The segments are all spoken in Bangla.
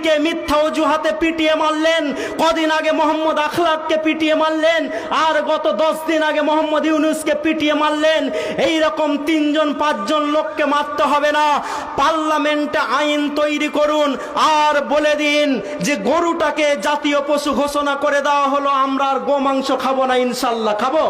নবীকে মিথ্যা অজুহাতে পিটিয়ে মারলেন, কদিন আগে মোহাম্মদ আখলাককে পিটিয়ে মারলেন, আর গত 10 দিন আগে মোহাম্মদ ইউনুসকে পিটিয়ে মারলেন। এই রকম 3-5 লোককে মারতে হবে না, পার্লামেন্টে আইন তৈরি করুন আর বলে দিন যে গরুটাকে জাতীয় পশু ঘোষণা করে দেওয়া হলো, আমরা আর গোমাংস খাবো না, ইনশাল্লাহ খাবো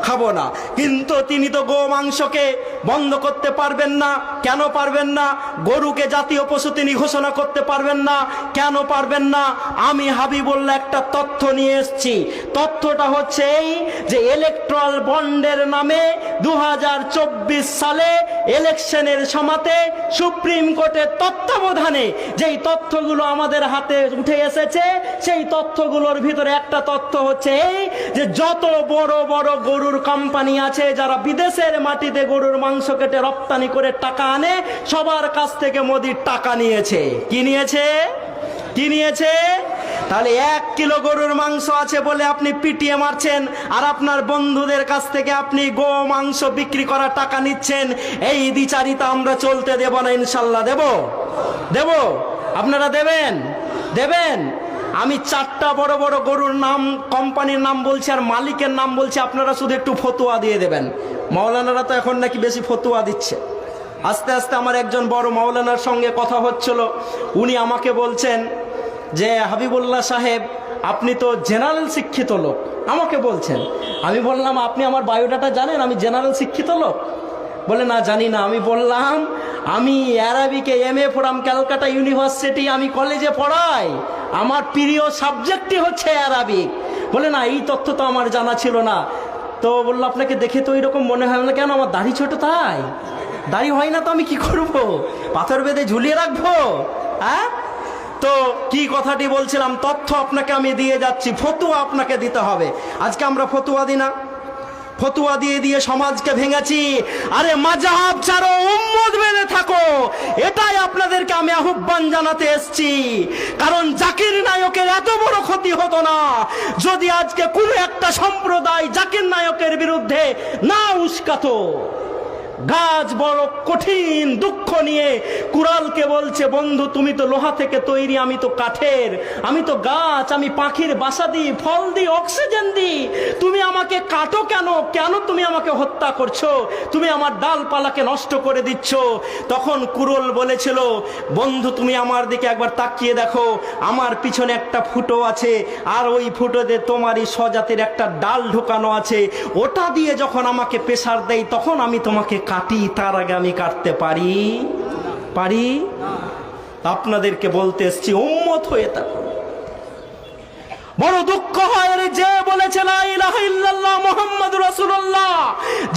খাবো না। কিন্তু তিনি তো গোমাংসকে বন্ধ করতে পারবেন না। কেন পারবেন না? গরুকে জাতীয় পশু তিনি ঘোষণা করতে পারবেন না। কেন পারবেন না? আমি হাবিবুল্লাহ একটা তথ্য নিয়ে এসেছি। তথ্যটা হচ্ছে এই যে ইলেকট্রাল বন্ডের নামে 2024 সালে ইলেকশনের সময়তে সুপ্রিম কোর্টের তত্ত্বাবধানে যেই তথ্যগুলো আমাদের হাতে উঠে এসেছে, সেই তথ্যগুলোর ভিতরে একটা তথ্য হচ্ছে এই যে যত বড় বড় গরুর কোম্পানি আছে যারা বিদেশের মাটিতে গরুর মাংস কেটে রপ্তানি করে টাকা আনে, সবার কাছ থেকে মোদি টাকা নিয়েছে। কি নিয়েছে? তাহলে 1 কিলো গরুর মাংস আছে বলে আপনি পিটিয়ে মারছেন, আর আপনার বন্ধুদের কাছ থেকে আপনি গো মাংস বিক্রি করা টাকা নিচ্ছেন। এই দ্বিচারিতা আমরা চলতে দেব না, ইনশাল্লাহ দেব। আপনারা দেবেন। আমি 4টা বড় বড় গরুর নাম, কোম্পানির নাম বলছি আর মালিকের নাম বলছি, আপনারা শুধু একটু ফতোয়া দিয়ে দেবেন। মাওলানারা তো এখন নাকি বেশি ফতোয়া দিচ্ছে। আস্তে আস্তে আমার একজন বড় মাওলানার সঙ্গে কথা হচ্ছিল, উনি আমাকে বলছেন যে হাবিবুল্লাহ সাহেব আপনি তো জেনারেল শিক্ষিত লোক, আমাকে বলছেন। আমি বললাম আপনি আমার বায়োডাটা জানেন, আমি জেনারেল শিক্ষিত লোক? বলে না জানি না। আমি বললাম আমি আরবিকে MA পড়াম ক্যালকাটা ইউনিভার্সিটি, আমি কলেজে পড়াই, আমার প্রিয় সাবজেক্টই হচ্ছে আরবিক। বলে না এই তথ্য তো আমার জানা ছিল না। তো বললো আপনাকে দেখে তো এরকম মনে হয় না। কেন? আমার দাড়ি ছোট তাই? দাড়ি হয় না তো আমি কি করব? পাথর বেঁধে ঝুলিয়ে রাখবো? হ্যাঁ, তো কি কথাটি বলছিলাম, তথ্য আপনাকে আমি দিয়ে যাচ্ছি, ফতুয়া আপনাকে দিতে হবে। আজকে আমরা ফতুয়া দিই না, ফতুয়া দিয়ে সমাজকে ভেঙেছি। আরে মাযহাব ছাড়ো, উম্মত বেঁধে থাকো, এটাই আপনাদেরকে আমি আহ্বান জানাতে এসেছি। কারণ জাকির নায়কের এত বড় ক্ষতি হতো না যদি আজকে কোনো একটা সম্প্রদায় জাকির নায়কের বিরুদ্ধে না উস্কাতো। গাছ বড় কঠিন দুঃখ নিয়ে কুড়ালকে বলছে, বন্ধু তুমি তো লোহা থেকে তৈরি, আমি তো কাঠের, আমি তো গাছ, আমি পাখির বাসা দিই, ফল দিই, অক্সিজেন দিই, তুমি আমাকে কাটো কেন তুমি আমাকে হত্যা করছো, তুমি আমার ডালপালাকে নষ্ট করে দিচ্ছ। তখন কুড়াল বলেছিল, বন্ধু তুমি আমার দিকে একবার তাকিয়ে দেখো, আমার পিছনে একটা ফুটো আছে, আর ওই ফুটোতে তোমারই স্বজাতির একটা ডাল ঢোকানো আছে, ওটা দিয়ে যখন আমাকে প্রেসার দেয় তখন আমি তোমাকে কাটি, তার আগে আমি কাটতে পারি? আপনাদেরকে বলতে এসেছি উম্মত হয়ে থাকুন। বড় দুঃখ হয় রে, যে বলেছে লা ইলাহা ইল্লাল্লাহ মুহাম্মাদুর রাসূলুল্লাহ,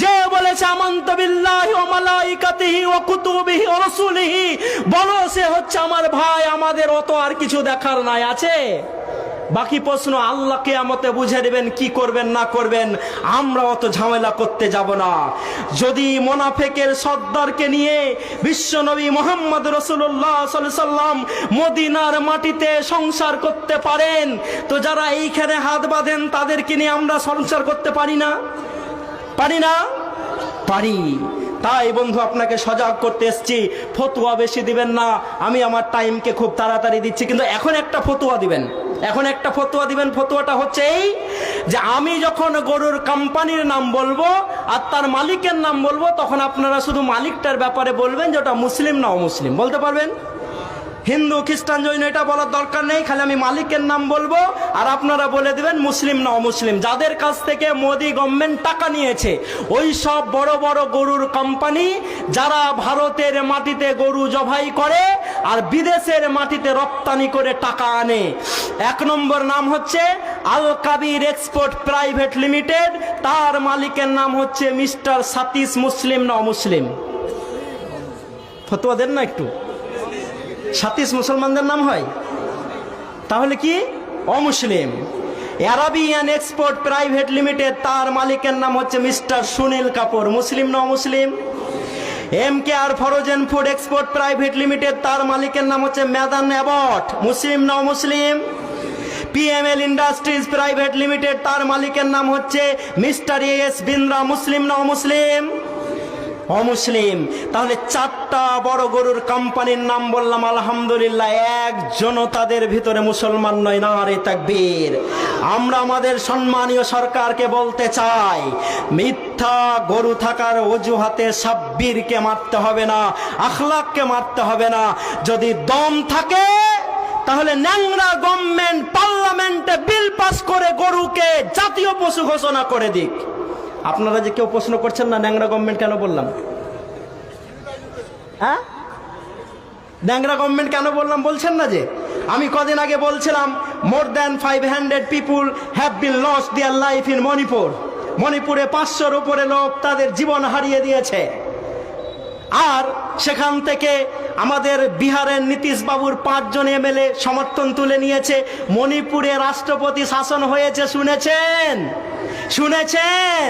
যে বলেছে আমানতু বিল্লাহি ওয়া মালাইকাতিহি ওয়া কুতুবিহি ওয়া রাসূলিহি, বলো সে হচ্ছে আমার ভাই, আমাদের অত আর কিছু দেখার নাই। আছে বাকি প্রশ্ন আল্লাহ কিয়ামতে বুঝে দেবেন কি করবেন না করবেন, আমরা অত ঝামেলা করতে যাব না। যদি মুনাফিকের সর্দারকে নিয়ে বিশ্বনবী মুহাম্মদ রাসূলুল্লাহ সাল্লাল্লাহু আলাইহি সাল্লাম মদিনার মাটিতে সংসার করতে পারেন, তো যারা এইখানে হাত বাঁধেন তাদেরকে নিয়ে আমরা সংসার করতে পারি না? পারি। তাই বন্ধু আপনাকে সজাগ করতে এসেছি, ফতোয়া বেশি দিবেন না। আমি আমার টাইমকে খুব তাড়াতাড়ি দিচ্ছি, কিন্তু এখন একটা ফতোয়া দিবেন। ফতোয়াটা হচ্ছে এই যে আমি যখন গরুর কোম্পানির নাম বলবো আর তার মালিকের নাম বলবো, তখন আপনারা শুধু মালিকটার ব্যাপারে বলবেন যে ওটা মুসলিম না অমুসলিম, বলতে পারবেন? হিন্দু খ্রিস্টান জৈন এটা বলার দরকার নেই, খালি আমি মালিকের নাম বলবো আর আপনারা বলে দিবেন মুসলিম না অমুসলিম। যাদের কাছ থেকে মোদি গভর্নমেন্ট টাকা নিয়েছে, ওই সব বড় বড় গরুর কোম্পানি যারা ভারতের মাটিতে গরু জবাই করে আর বিদেশের মাটিতে রপ্তানি করে টাকা আনে, 1 নম্বর নাম হচ্ছে আল কাবির এক্সপোর্ট প্রাইভেট লিমিটেড, তার মালিকের নাম হচ্ছে মিস্টার সাতিশ। মুসলিম না অমুসলিম? ফতোয়া দেন না একটু। সাতিশ মুসলমানদের নাম হয়, তাহলে কি অমুসলিম। আরাবিয়ান এক্সপোর্ট প্রাইভেট লিমিটেড, তার মালিকের নাম হচ্ছে মিস্টার সুনীল কাপুর। মুসলিম না অমুসলিম? MKR frozen food export private limited, তার মালিকের নাম হচ্ছে ম্যাদান অ্যাবট। মুসলিম না অমুসলিম? PML ইন্ডাস্ট্রিজ প্রাইভেট লিমিটেড, তার মালিকের নাম হচ্ছে মিস্টার AS বিন্দ্রা। মুসলিম না অমুসলিম? অমুসলিম। তাহলে 4টা বড় গরুর কোম্পানির নাম বললাম, আলহামদুলিল্লাহ একজনও তাদের ভিতরে মুসলমান নয়। নারে তাকবীর। আমরা আমাদের সম্মানীয় সরকারকে বলতে চাই, মিথ্যা গরু থাকার অজুহাতে সাব্বিরকে মারতে হবে না, আখলাককে মারতে হবে না। যদি দম থাকে তাহলে ন্যাংরা গভর্নমেন্ট পার্লামেন্টে বিল পাস করে গরুকে জাতীয় পশু ঘোষণা করে দিক। আপনারা যে কেউ প্রশ্ন করছেন না ন্যাংরা গভর্নমেন্ট কেন বললাম? হ্যাঁ, ন্যাংরা গভর্নমেন্ট কেন বললাম বলছেন না? যে আমি কদিন আগে বলছিলাম more than 500 people have been lost their life in Manipur. মণিপুরে 500-র উপরে লোক তাদের জীবন হারিয়ে দিয়েছে। আর সেখান থেকে আমাদের বিহারের নীতিশ বাবুর 5 জন এমএলএ সমর্থন তুলে নিয়েছে। মণিপুরে রাষ্ট্রপতি শাসন হয়েছে, শুনেছেন? শুনেছেন?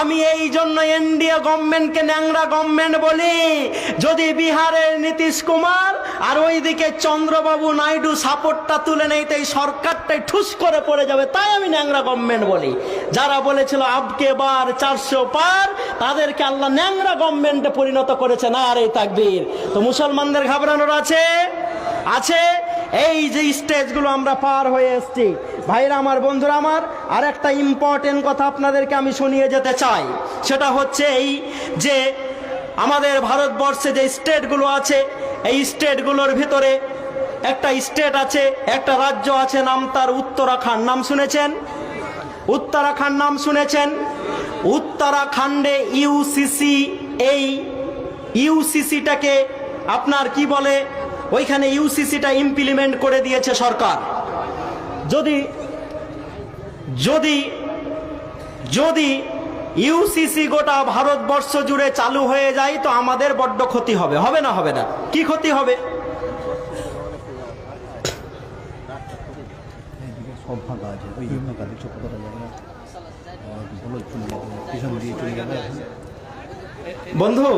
আমি এই জন্য এনডিএ গভর্নমেন্টকে ন্যাংরা গভর্নমেন্ট বলি। যদি বিহারের নীতিশ কুমার আর ওইদিকে চন্দ্রবাবু নাইডু সাপোর্টটা তুলে নেই তো এই সরকারটাই ঠুস করে পড়ে যাবে, তাই আমি ন্যাংরা গভর্নমেন্ট বলি। যারা বলেছিল আবকে বার 400 পার, তাদেরকে আল্লাহ ন্যাংরা গভর্নমেন্টে পরিণত করেছে। নারে তাকবীর। তো মুসলমানদের ঘাবড়ানোর আছে? আছে। এই যে স্টেজগুলো আমরা পার হয়ে এসেছি, ভাইরা আমার, বন্ধুরা আমার, আর একটা ইম্পর্টেন্ট কথা আপনাদেরকে আমি শুনিয়ে যেতে চাই। সেটা হচ্ছে এই যে আমাদের ভারতবর্ষে যে স্টেটগুলো আছে, এই স্টেটগুলোর ভিতরে একটা স্টেট আছে, একটা রাজ্য আছে, নাম তার উত্তরাখণ্ড। নাম শুনেছেন? উত্তরাখণ্ড নাম শুনেছেন? উত্তরাখণ্ডে ইউসিসি, এই ইউসিসিটাকে আপনার কি বলে, ওইখানে ইউসিসিটা ইমপ্লিমেন্ট করে দিয়েছে সরকার। যদি যদি যদি ইউসিসি গোটা ভারতবর্ষ জুড়ে চালু হয়ে যায় তো আমাদের বড্ড ক্ষতি হবে। হবে না? হবে না? কি ক্ষতি হবে? বন্ধু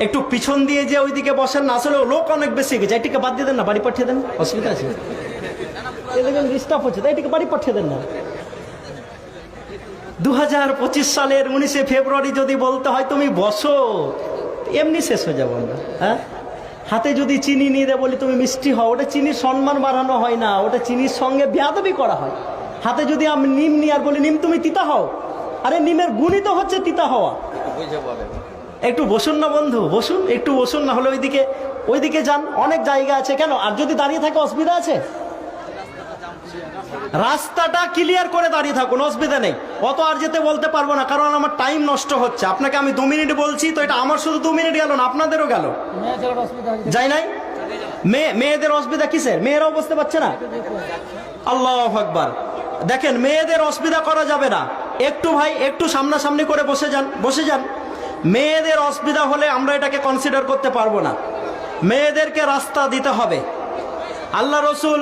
একটু পিছন দিয়ে যে ওইদিকে বসেন না, আসলে লোক অনেক বেশি গেছে। এটিকে বাদ দিয়ে দেন না, বাড়ি পাঠিয়ে দেন, অসুবিধা আছে? ডিস্টার্ব হচ্ছে, তাই এটিকে বাড়ি পাঠিয়ে দেন না। 2025 সালের 19শে ফেব্রুয়ারি যদি বলতে হয় তুমি বসো, এমনি শেষ হয়ে যাবো আমরা। হ্যাঁ, হাতে যদি চিনি নিয়ে দেয় বলি তুমি মিষ্টি হও, ওটা চিনির সম্মান বাড়ানো হয় না, ওটা চিনির সঙ্গে বেয়াদবি করা হয়। হাতে যদি আমি নিম নিয়ে আর বলি নিম তুমি তিতা হও, আরে নিমের গুণই তো হচ্ছে তিতা হওয়া। একটু বসুন না বন্ধু, বসুন, একটু বসুন, না হলে ওইদিকে যান, অনেক জায়গা আছে। কেন? আর যদি দাঁড়িয়ে থাকে অসুবিধা আছে? রাস্তাটা ক্লিয়ার করে দাঁড়িয়ে থাকুন, অসুবিধা নেই। অত আর যেতে বলতে পারবো না, কারণ আমার টাইম নষ্ট হচ্ছে। আপনাকে আমি 2 মিনিট বলছি, তো এটা আমার শুধু 2 মিনিট গেল না, আপনাদেরও গেল। যাই নাই? মেয়েদের অসুবিধা কিসের? মেয়েরাও বসতে পারছে না? আল্লাহু আকবার। দেখেন, মেয়েদের অসুবিধা করা যাবে না। একটু ভাই, একটু সামনাসামনি করে বসে যান, বসে যান। মেয়েদের অসুবিধা হলে আমরা এটাকে কনসিডার করতে পারবো না। মেয়েদেরকে রাস্তা দিতে হবে। আল্লাহ রসুল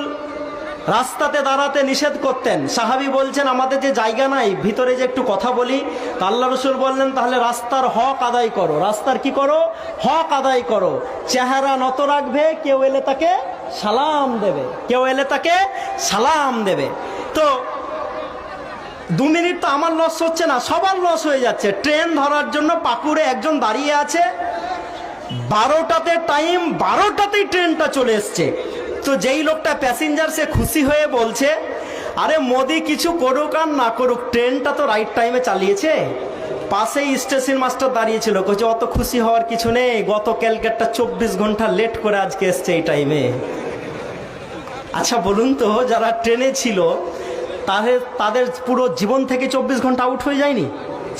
রাস্তাতে দাঁড়াতে নিষেধ করতেন। সাহাবী বলছেন আমাদের যে জায়গা নাই, ভিতরে যে একটু কথা বলি, তো আল্লাহ রসুল বললেন তাহলে রাস্তার হক আদায় করো। রাস্তার কি করো? হক আদায় করো। চেহারা নত রাখবে, কেউ এলে তাকে সালাম দেবে, কেউ এলে তাকে সালাম দেবে। তো 2 মিনিট তো আমার লস হচ্ছে না, সবার লস হয়ে যাচ্ছে। ট্রেন ধরার জন্য পাকুড়ে একজন দাঁড়িয়ে আছে, 12টাতে টাইম, 12টাতেই ট্রেনটা চলে এসছে। তো যেই লোকটা প্যাসেঞ্জার, সে খুশি হয়ে বলছে আরে মোদি কিছু করুক আর না করুক, ট্রেনটা তো রাইট টাইমে চালিয়েছে। পাশেই স্টেশন মাস্টার দাঁড়িয়েছিল, কইছে অত খুশি হওয়ার কিছু নেই, গত ক্যালকাটা 24 ঘন্টা লেট করে আজকে এসছে এই টাইমে। আচ্ছা বলুন তো, যারা ট্রেনে ছিল তাদের পুরো জীবন থেকে 24 ঘন্টা আউট হয়ে যায়নি?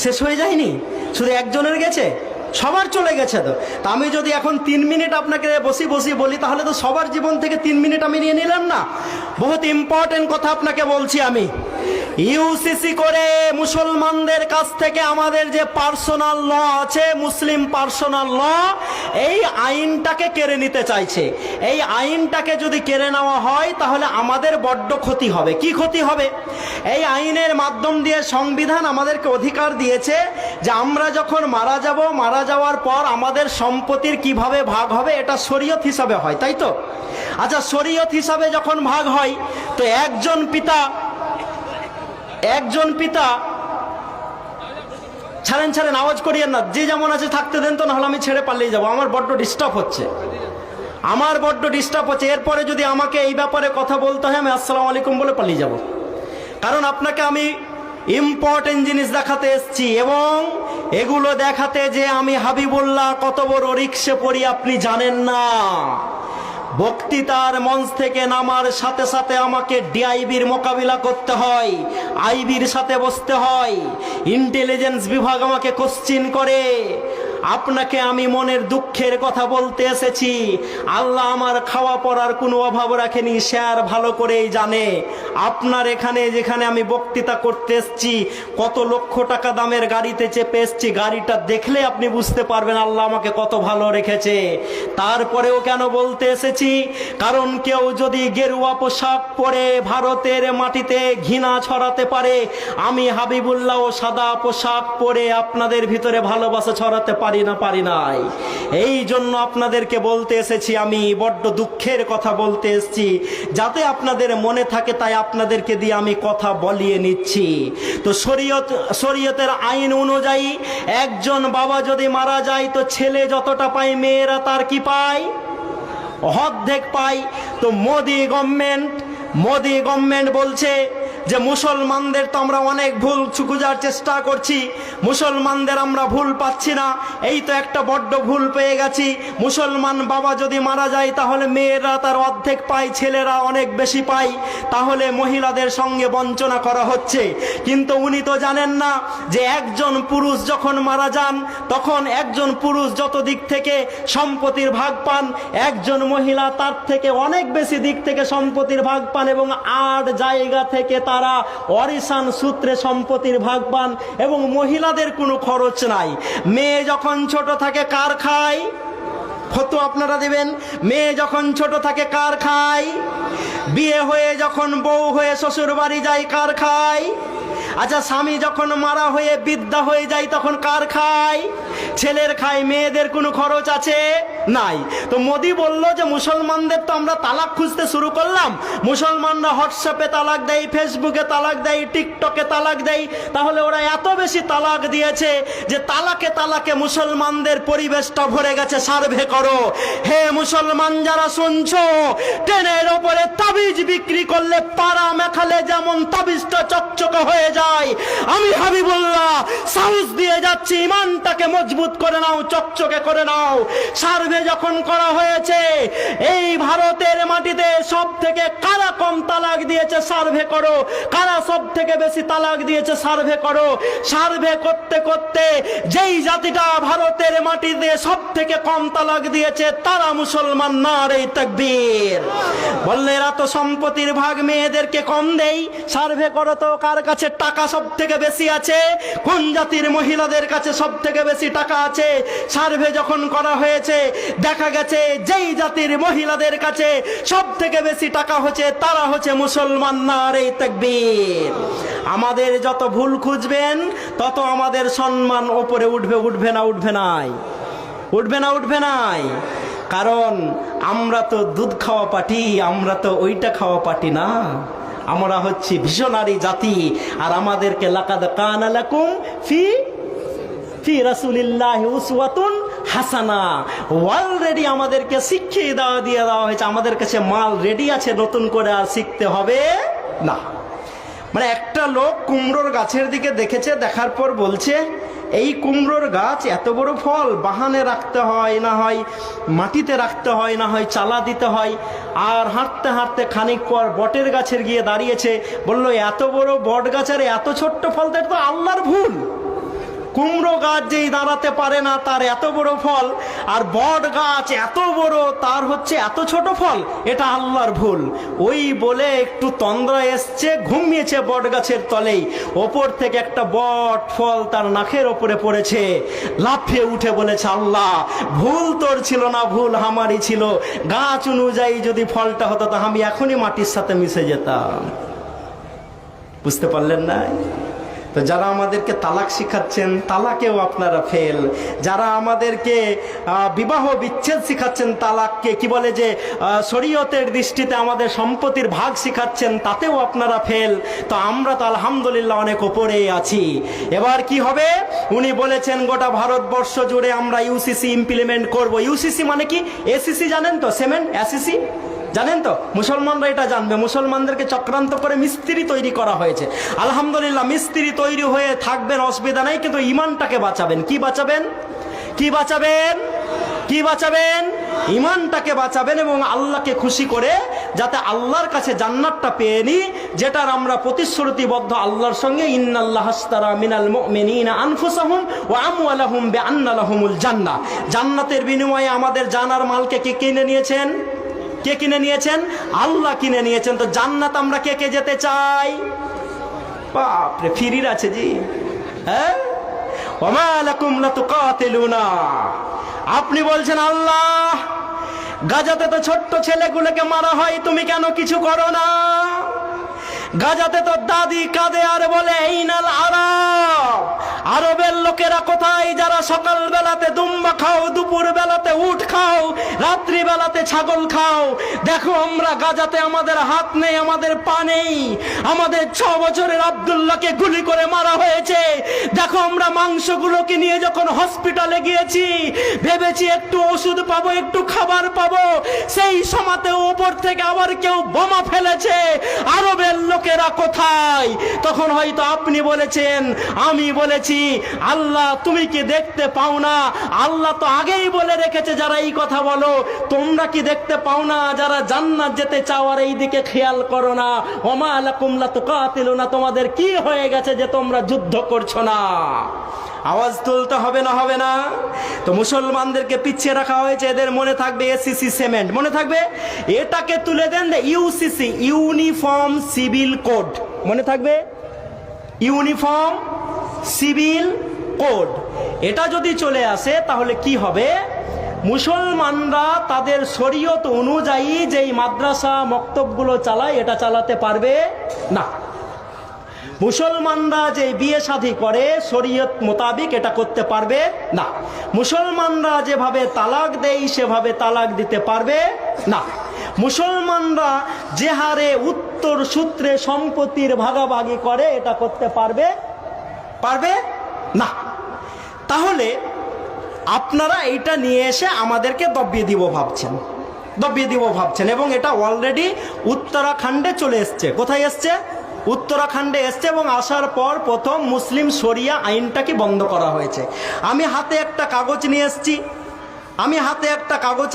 শেষ হয়ে যায়নি? শুধু একজনের গেছে? সবার চলে গেছে। তো আমি যদি এখন 3 মিনিট আপনাকে বসি বলি, তাহলে তো সবার জীবন থেকে 3 মিনিট আমি নিয়ে নিলাম না। বহুত ইম্পর্টেন্ট কথা আপনাকে বলছি আমি। ইউসিসি করে মুসলমানদের কাছ থেকে আমাদের যে পার্সোনাল ল আছে, মুসলিম পার্সোনাল ল, এই আইনটাকে কেড়ে নিতে চাইছে। এই আইনটাকে যদি কেড়ে নেওয়া হয় তাহলে আমাদের বড্ড ক্ষতি হবে। কি ক্ষতি হবে? এই আইনের মাধ্যম দিয়ে সংবিধান আমাদেরকে অধিকার দিয়েছে যে আমরা যখন মারা যাব, মারা যাওয়ার পর আমাদের সম্পত্তির কিভাবে ভাগ হবে এটা শরীয়ত হিসাবে হয়, তাই তো? আচ্ছা, শরীয়ত হিসাবে যখন ভাগ হয় তো একজন পিতা ছাড়েন ছাড়েন, আওয়াজ করিয়েন না, যে যেমন আছে থাকতে দেন তো, নাহলে আমি ছেড়ে পালিয়ে যাবো। আমার বড্ড ডিস্টার্ব হচ্ছে, আমার বড্ড ডিস্টার্ব হচ্ছে। এরপরে যদি আমাকে এই ব্যাপারে কথা বলতে হয়, আমি আসসালামু আলাইকুম বলে পালিয়ে যাব। কারণ আপনাকে আমি ইম্পর্টেন্ট জিনিস দেখাতে এসেছি, এবং এগুলো দেখাতে যে আমি হাবিবুল্লাহ কত বড় রিক্সে পড়ি আপনি জানেন না। বক্তৃতার মঞ্চ থেকে নামার সাথে সাথে আমাকে ডিআইবির মোকাবিলা করতে হয়, আইবির সাথে বসতে হয়, ইন্টেলিজেন্স বিভাগ আমাকে কোশ্চিন করে। আপনাকে আমি মনের দুঃখের কথা বলতে এসেছি। আল্লাহ আমার খাওয়া পড়ার কোনো অভাব রাখেনি, শেয়ার ভালো করেই জানে। আপনার এখানে যেখানে আমি বক্তৃতা করতে এসেছি, কত লক্ষ টাকা দামের গাড়িতে চেপে এসেছি, গাড়িটা দেখলে আপনি বুঝতে পারবেন আল্লাহ আমাকে কত ভালো রেখেছে। তারপরেও কেন বলতে এসেছি, কারণ কেউ যদি গেরুয়া পোশাক পরে ভারতের মাটিতে ঘৃণা ছড়াতে পারে, আমি হাবিবুল্লাহ সাদা পোশাক পরে আপনাদের ভিতরে ভালোবাসা ছড়াতে পারি নাই। এই জন্য আপনাদেরকে বলতে এসেছি, আমি বড্ড দুঃখের কথা বলতে এসেছি, যাতে আপনাদের মনে থাকে, তাই আপনাদেরকে দিয়ে আমি কথা বলিয়ে নিচ্ছি। তো শরীয়তের আইন অনুযায়ী একজন বাবা যদি মারা যায়, তো ছেলে যতটা পায় মেয়েরা তার কি পায়? অর্ধেক পায়। তো মোদি গভর্নমেন্ট বলছে যে মুসলমানদের তো আমরা অনেক ভুল খুঁজার চেষ্টা করছি, মুসলমানদের আমরা ভুল পাচ্ছি না। এই তো একটা বড্ড ভুল পেয়ে গেছি, মুসলমান বাবা যদি মারা যায় তাহলে মেয়েরা তার অর্ধেক পায়, ছেলেরা অনেক বেশি পায়, তাহলে মহিলাদের সঙ্গে বঞ্চনা করা হচ্ছে। কিন্তু উনি তো জানেন না যে একজন পুরুষ যখন মারা যান, তখন একজন পুরুষ যত দিক থেকে সম্পত্তির ভাগ পান, একজন মহিলা তার থেকে অনেক বেশি দিক থেকে সম্পত্তির ভাগ পান, এবং 8 জায়গা থেকে তারা ওয়ারিসান সূত্রে সম্পত্তির ভাগ পান, এবং মহিলাদের কোনো খরচ নাই। মেয়ে যখন ছোট থাকে কার খায়? ফতোয়া আপনারা দিবেন। মেয়ে যখন ছোট থাকে কার খায়? বিয়ে হয়ে যখন বউ হয়ে শ্বশুর বাড়ি যায় কার খায়? আচ্ছা, স্বামী যখন মারা হয়ে বৃদ্ধা হয়ে যায় তখন কার খায়? ছেলের খায়। মেয়েদের কোনো খরচ আছে? নাই। তো মোদি বলল যে মুসলমানদের তো আমরা তালাক খুঁজতে শুরু করলাম, মুসলমানরা হোয়াটসঅ্যাপে তালাক দেয়, ফেসবুকে তালাক দেয়, টিকটকে তালাক দেয়, তাহলে ওরা এত বেশি তালাক দিয়েছে যে তালাকে মুসলমানদের পরিবেশটা ভরে গেছে। সার্ভে করো হে মুসলমান যারা শুনছো, ট্রেনের ওপরে তাবিজ বিক্রি করলে পাড়া মেখালে যেমন তাবিজটা চকচকে হয়ে যায়, আমি হাবিবুল্লাহ সাহস দিয়ে যাচ্ছি, ইমানটাকে মজবুত করে নাও, চকচকে করে নাও। সার্ভে যখন করা হয়েছে, এই ভারতের মাটিতে সব থেকে কারা কম তালাক দিয়েছে সার্ভে করো, কারা সব থেকে বেশি তালাক দিয়েছে সার্ভে করো। সার্ভে করতে করতে যেই জাতিটা ভারতের মাটিতে সব থেকে কম তালাক দিয়েছে তারা মুসলমান। নারে তাকবীর। বললে এরা তো সম্পত্তির ভাগ মেয়েদেরকে কম দেই, সার্ভে করো তো কার কাছে টাকা সব থেকে বেশি আছে, কোন জাতির মহিলাদের কাছে সব থেকে বেশি টাকা আছে। সার্ভে যখন করা হয়েছে দেখা গেছে যেই জাতির মহিলাদের কাছে সব থেকে বেশি টাকা হচ্ছে তারা হচ্ছে মুসলমান। নারে তাকবীর। আমাদের যত ভুল খুঁজবেন তত আমাদের সম্মান ওপরে উঠবে নাই। কারণ আমরা তো দুধ খাওয়া পার্টি, আমরা তো ওইটা খাওয়া পার্টি না, আমরা হচ্ছি ভিশনারি জাতি। আর আমাদেরকে লাকাদ কানা লাকুম ফি রাসূলিল্লাহি উসওয়াতুন হাসানা, অলরেডি আমাদেরকে শিখিয়ে দিয়ে দেওয়া হয়েছে, আমাদের কাছে মাল রেডি আছে, নতুন করে আর শিখতে হবে না। মানে একটা লোক কুমড়োর গাছের দিকে দেখেছে, দেখার পর বলছে এই কুমড়োর গাছ এত বড় ফল, বাহানে রাখতে হয়, না হয় মাটিতে রাখতে হয়, না হয় চালা দিতে হয়। আর হাঁটতে হাঁটতে খানিক পর বটের গাছের গিয়ে দাঁড়িয়েছে, বলল এত বড় বট গাছের এত ছোট্ট ফল, তো এটা তো আল্লাহর ভুল। কুমড়ো গাছ যেই দাঁড়াতে পারে না তার এত বড় ফল, আর বট গাছ এত বড় তার হচ্ছে এত ছোট ফল, এটা আল্লাহর ভুল। ওই বলে একটু তন্দ্রা এসছে, ঘুমিয়েছে বট গাছের তলেই, ওপর থেকে একটা বট ফল তার নাকের ওপরে পড়েছে, লাফিয়ে উঠে বলেছে আল্লাহ ভুল তোর ছিল না, ভুল আমারই ছিল, গাছ অনুযায়ী যদি ফলটা হতো তা আমি এখনই মাটির সাথে মিশে যেতাম। বুঝতে পারলেন না? তো যারা আমাদেরকে তালাক শিখাচ্ছেন তালাকেও আপনারা ফেল, যারা আমাদেরকে বিবাহ বিচ্ছেদ শিখাচ্ছেন, তালাককে কি বলে যে শরীয়তের দৃষ্টিতে আমাদের সম্পত্তির ভাগ শিখাচ্ছেন, তাতেও আপনারা ফেল। তো আমরা তো আলহামদুলিল্লাহ অনেক ওপরেই আছি। এবার কি হবে? উনি বলেছেন গোটা ভারতবর্ষ জুড়ে আমরা ইউসিসি ইমপ্লিমেন্ট করব। ইউসিসি মানে কি? এসিসি জানেন তো? সিমেন্ট এসিসি জানেন তো? মুসলমানরা এটা জানবে। মুসলমানদেরকে চক্রান্ত করে মিস্ত্রি তৈরি করা হয়েছে। আলহামদুলিল্লাহ মিস্ত্রি তৈরি হয়ে থাকবেন, অসুবিধা নাই, কিন্তু ইমানটাকে বাঁচাবেন। কি বাঁচাবেন? কি বাঁচাবেন? কি বাঁচাবেন? ইমানটাকে বাঁচাবেন এবং আল্লাহকে খুশি করে যাতে আল্লাহর কাছে জান্নাতটা পেয়ে নি, যেটার আমরা প্রতিশ্রুতিবদ্ধ আল্লাহর সঙ্গে, ইন্নাল্লাহ আশতারা মিনাল মুমিনিনা আনফুসাহুম ওয়া আমওয়ালাহুম বিআন্না লাহুমুল জান্নাহ। জান্নাতের বিনিময়ে আমাদের জানার মালকে কে কিনে নিয়েছেন? কে কিনে নিয়েছেন? আল্লাহ কিনে নিয়েছেন। তো জান্নাত আমরা কে কে যেতে চাই? বাপরে, ফিরির আছে জি। হ্যাঁ, ওমা লাকুম লাতুকাতিলুনা। আপনি বলছেন আল্লাহ গাজাতে তো ছোট্ট ছেলেগুলোকে মারা হয়, তুমি কেন কিছু করো না? গাজাতে তো দাদি কাঁদে আর বলে এইনাল আরব, আরবের লোকেরা কোথায় যারা সকাল বেলাতে দুম্বা খাও, দুপুর বেলাতে উট খাও, রাত্রি বেলাতে ছাগল খাও? দেখো আমরা গাজাতে আমাদের হাত নেই, আমাদের পা নেই, আমাদের 6 বছরের আব্দুল্লাহকে গুলি করে মারা হয়েছে। দেখো আমরা মাংসগুলোকে নিয়ে যখন হসপিটালে গিয়েছি, ভেবেছি একটু ওষুধ পাবো, একটু খাবার পাবো, সেই সময়তে উপর থেকে আবার কেউ বোমা ফেলেছে। আরবের লোকেরা কোথায়? তখন হয়তো আপনি বলেছেন, আমি বলেছি, আল্লাহ তুমি কি দেখতে পাও না? আল্লাহ তো আগেই বলে রেখেছে যারা এই কথা বলো, তোমরা কি দেখতে পাও না যারা জান্নাত যেতে চাও আর এই দিকে খেয়াল করো না? ওমা লাকুম লাতুকাতিলুনা, তোমাদের কি হয়ে গেছে যে তোমরা যুদ্ধ করছো না? আওয়াজ তুলতে হবে না? হবে না? তো মুসলমানদেরকে পিছিয়ে রাখা হয়েছে, এদের মনে থাকবে এসিসি সিমেন্ট, মনে থাকবে। এটাকে তুলে দেন ইউসিসি, ইউনিফর্ম সিভিল কোড, মনে থাকবে ইউনিফর্ম সিভিল কোড। এটা যদি চলে আসে তাহলে কি হবে? মুসলমানরা তাদের শরীয়ত অনুযায়ী যেই মাদ্রাসা মক্তবগুলো চালায় এটা চালাতে পারবে না। মুসলমানরা যে বিয়ে শাদী করে শরীয়ত মোতাবিক এটা করতে পারবে না। মুসলমানরা যেভাবে তালাক দেয় সেভাবে তালাক দিতে পারবে না। মুসলমানরা যে হারে উত্তর সূত্রে সম্পত্তির ভাগাভাগি করে এটা করতে পারবে না। তাহলে আপনারা এইটা নিয়ে এসে আমাদেরকে দবিয়ে দিব ভাবছেন, এবং এটা অলরেডি উত্তরাখণ্ডে চলে এসছে। কোথায় এসছে? উত্তরাখণ্ডে এসছে, এবং আসার পর প্রথম মুসলিম শরিয়া আইনটাকে বন্ধ করা হয়েছে। আমি হাতে একটা কাগজ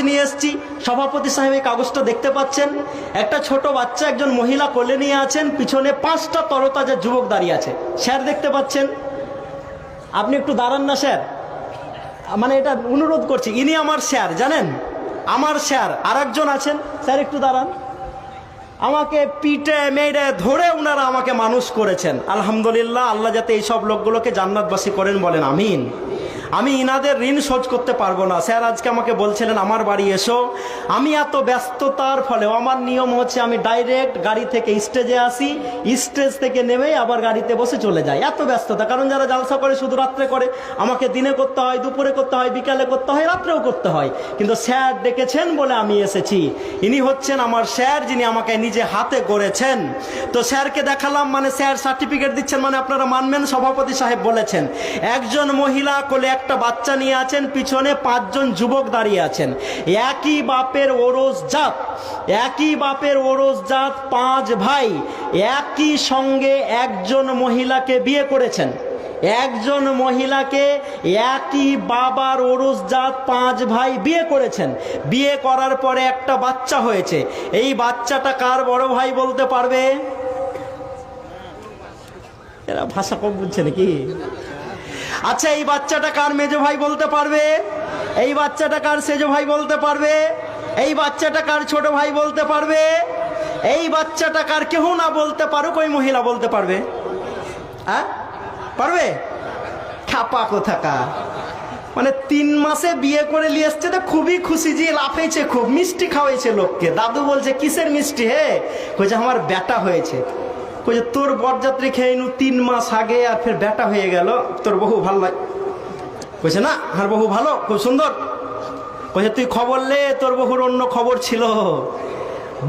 নিয়ে এসেছি, সভাপতি সাহেব এই কাগজটা দেখতে পাচ্ছেন। একটা ছোট বাচ্চা, একজন মহিলা কোলে নিয়ে আছেন, পিছনে 5টা তরতাজা যুবক দাঁড়িয়ে আছে। স্যার দেখতে পাচ্ছেন? আপনি একটু দাঁড়ান না স্যার, মানে এটা অনুরোধ করছি। ইনি আমার স্যার, জানেন, আমার স্যার। আর একজন আছেন, স্যার একটু দাঁড়ান। আমাকে পিঠে মেরে ধরে ওনারা আমাকে মানুষ করেছেন। আলহামদুলিল্লাহ, আল্লাহ যাতে এইসব লোকগুলোকে জান্নাতবাসী করেন, বলেন আমিন। আমি ইনাদের ঋণ শোধ করতে পারবো না। স্যার আজকে আমাকে বলছিলেন আমার বাড়ি এসো, আমি এত ব্যস্ততার ফলেও আমার নিয়ম হচ্ছে আমি ডাইরেক্ট গাড়ি থেকে স্টেজে আসি, স্টেজ থেকে নেমে আবার গাড়িতে বসে চলে যাই। এত ব্যস্ততা, কারণ যারা জালসা করে শুধু রাত্রে করে, আমাকে দিনে করতে হয়, দুপুরে করতে হয়, বিকালে করতে হয়, রাত্রেও করতে হয়। কিন্তু স্যার ডেকেছেন বলে আমি এসেছি। ইনি হচ্ছেন আমার স্যার, যিনি আমাকে নিজে হাতে গড়েছেন। তো স্যারকে দেখালাম, মানে স্যার সার্টিফিকেট দিচ্ছেন, মানে আপনারা মানবেন, সভাপতি সাহেব বলেছেন। একজন মহিলা কোলে একটা বাচ্চা নিয়ে আছেন, পিছনে 5 জন যুবক দাঁড়িয়ে আছেন। একই বাপের ওরস জাত 5 ভাই একই সঙ্গে একজন মহিলাকে বিয়ে করেছেন। একজন মহিলাকে একই বাবার ওরস জাত 5 ভাই বিয়ে করেছেন। বিয়ে করার পরে একটা বাচ্চা হয়েছে। এই বাচ্চাটা কার বড় ভাই বলতে পারবে? এরা ভাষা কম বুঝছে নাকি? আচ্ছা, এই বাচ্চাটা কার মেজো ভাই বলতে পারবে? এই বাচ্চাটা কার সেজো ভাই বলতে পারবে? এই বাচ্চাটা কার ছোট ভাই বলতে পারবে? এই বাচ্চাটা কার কেউ না বলতে পারুক, ওই মহিলা বলতে পারবে? হ্যাঁ, পারবে? খাপা কোথাকার। মানে 3 মাসে বিয়ে করে নিয়ে এসছে, তো খুবই খুশি, যে লাফেছে, খুব মিষ্টি খাওয়াইছে লোককে। দাদু বলছে কিসের মিষ্টি হে? কইছে আমার বেটা হয়েছে। কইছে তোর বরযাত্রী খেয়ে নু 3 মাস আগে আর ফের বেটা হয়ে গেল, তোর বহু ভালো লাগে। কইছে না আর বহু ভালো, খুব সুন্দর। কইছে তুই খবর লে, তোর বহুর অন্য খবর ছিল।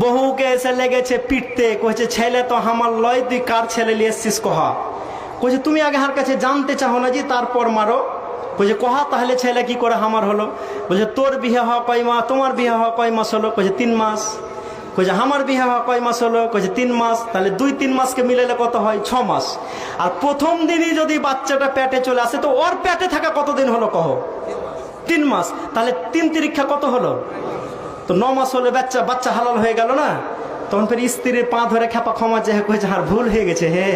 বহুকে এসে লেগেছে পিটতে, কইছে ছেলে তো আমার লয়, তুই কার ছেলে নিয়ে এসছিস কহা। কইছে তুমি আগে হার কাছে জানতে চাও না জি, তারপর মারো। কইছে কহা তাহলে ছেলে কি করে আমার হলো। বলছে তোর বিয়ে হওয়া কয় মাস, তোমার বিয়ে হওয়া কয় মাস হলো। কইছে 3 মাস। কইছে আমার বিয়ে হওয়া কয় মাস হলো। কইছে 3 মাস। তাহলে 2-3 মাসকে মিলালে কত হয়? 6 মাস। আর প্রথম দিনই যদি বাচ্চাটা পেটে চলে আসে, তো ওর পেটে থাকা কতদিন হলো কহ? 3 মাস। তাহলে 3 তিরিক্ষা কত হলো? তো 9 মাস হলে বাচ্চা হালাল হয়ে গেল না। তখন ফের স্ত্রীর পা ধরে খেপা ক্ষমা চেয়ে কইছে আর ভুল হয়ে গেছে। হে,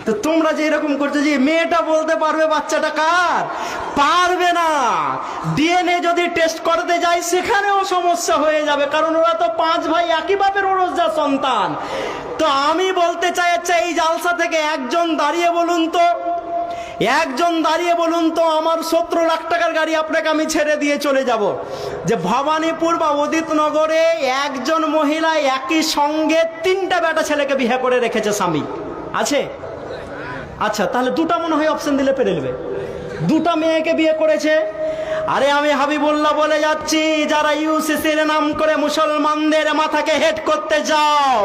তো তোমরা যে এরকম করছো যে মেয়েটা বলতে পারবে বাচ্চাটা কার? পারবে না। ডিএনএ যদি টেস্ট করতে যাই সেখানেও সমস্যা হয়ে যাবে, কারণ ওরা তো 5 ভাই একই বাপের ওরসজা সন্তান। তো আমি বলতে চাইছি এই জালসা থেকে একজন দাঁড়িয়ে বলুন তো, আমার 17 লাখ টাকার গাড়ি আপনাকে আমি ছেড়ে দিয়ে চলে যাব, যে ভবানীপুর বা উদিতনগরে একজন মহিলা একই সঙ্গে 3টা বেটা ছেলেকে বিয়ে করে রেখেছে, স্বামী আছে? আচ্ছা, তাহলে 2টা মনে হয় অপশন দিলে পেরে নেবে। 2টা মেয়েকে বিয়ে করেছে। আরে আমি হাবিবুল্লাহ বলে যাচ্ছি, যারা ইউসিসির নাম করে মুসলমানদের মাথাকে হেড করতে যাও,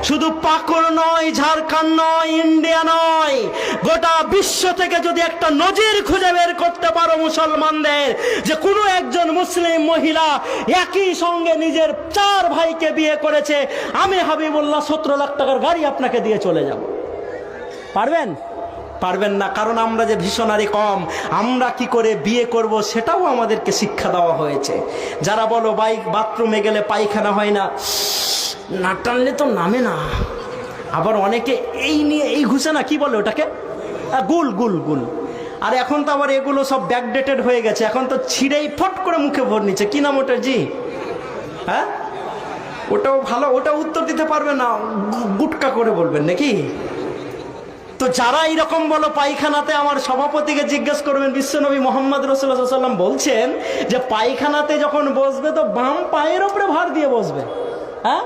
শুধু পাকুড় নয়, ঝাড়খণ্ড নয়, ইন্ডিয়া নয়, গোটা বিশ্ব থেকে যদি একটা নজির খুঁজে বের করতে পারো মুসলমানদের, যে কোনো একজন মুসলিম মহিলা একই সঙ্গে নিজের 4 ভাইকে বিয়ে করেছে, আমি হাবিবুল্লাহ 17 লাখ টাকার গাড়ি আপনাকে দিয়ে চলে যাব। পারবেন? পারবেন না, কারণ আমরা যে ভিশনারি কম, আমরা কি করে বিয়ে করব সেটাও আমাদেরকে শিক্ষা দেওয়া হয়েছে। যারা বলো বাথরুমে গেলে পায়খানা হয় না, না টানলে তো নামে না, আবার অনেকে এই নিয়ে এই ঘুষে না, কি বলে ওটাকে, গুল গুল গুল। আর এখন তো আবার এগুলো সব ব্যাকডেটেড হয়ে গেছে, এখন তো ছিঁড়েই ফট করে মুখে ভর নিচ্ছে। কি নাম ওটা জি? হ্যাঁ, ওটাও ভালো, ওটা উত্তর দিতে পারবে না, গুটকা করে বলবেন নাকি? তো যারা এইরকম বলো পায়খানাতে, আমার সভাপতিকে জিজ্ঞেস করবেন, বিশ্বনবী মোহাম্মদ রাসূলুল্লাহ সাল্লাল্লাহু আলাইহি ওয়াসাল্লাম বলছেন যে পায়খানাতে যখন বসবে তো বাম পায়ের উপরে ভার দিয়ে বসবে। হ্যাঁ,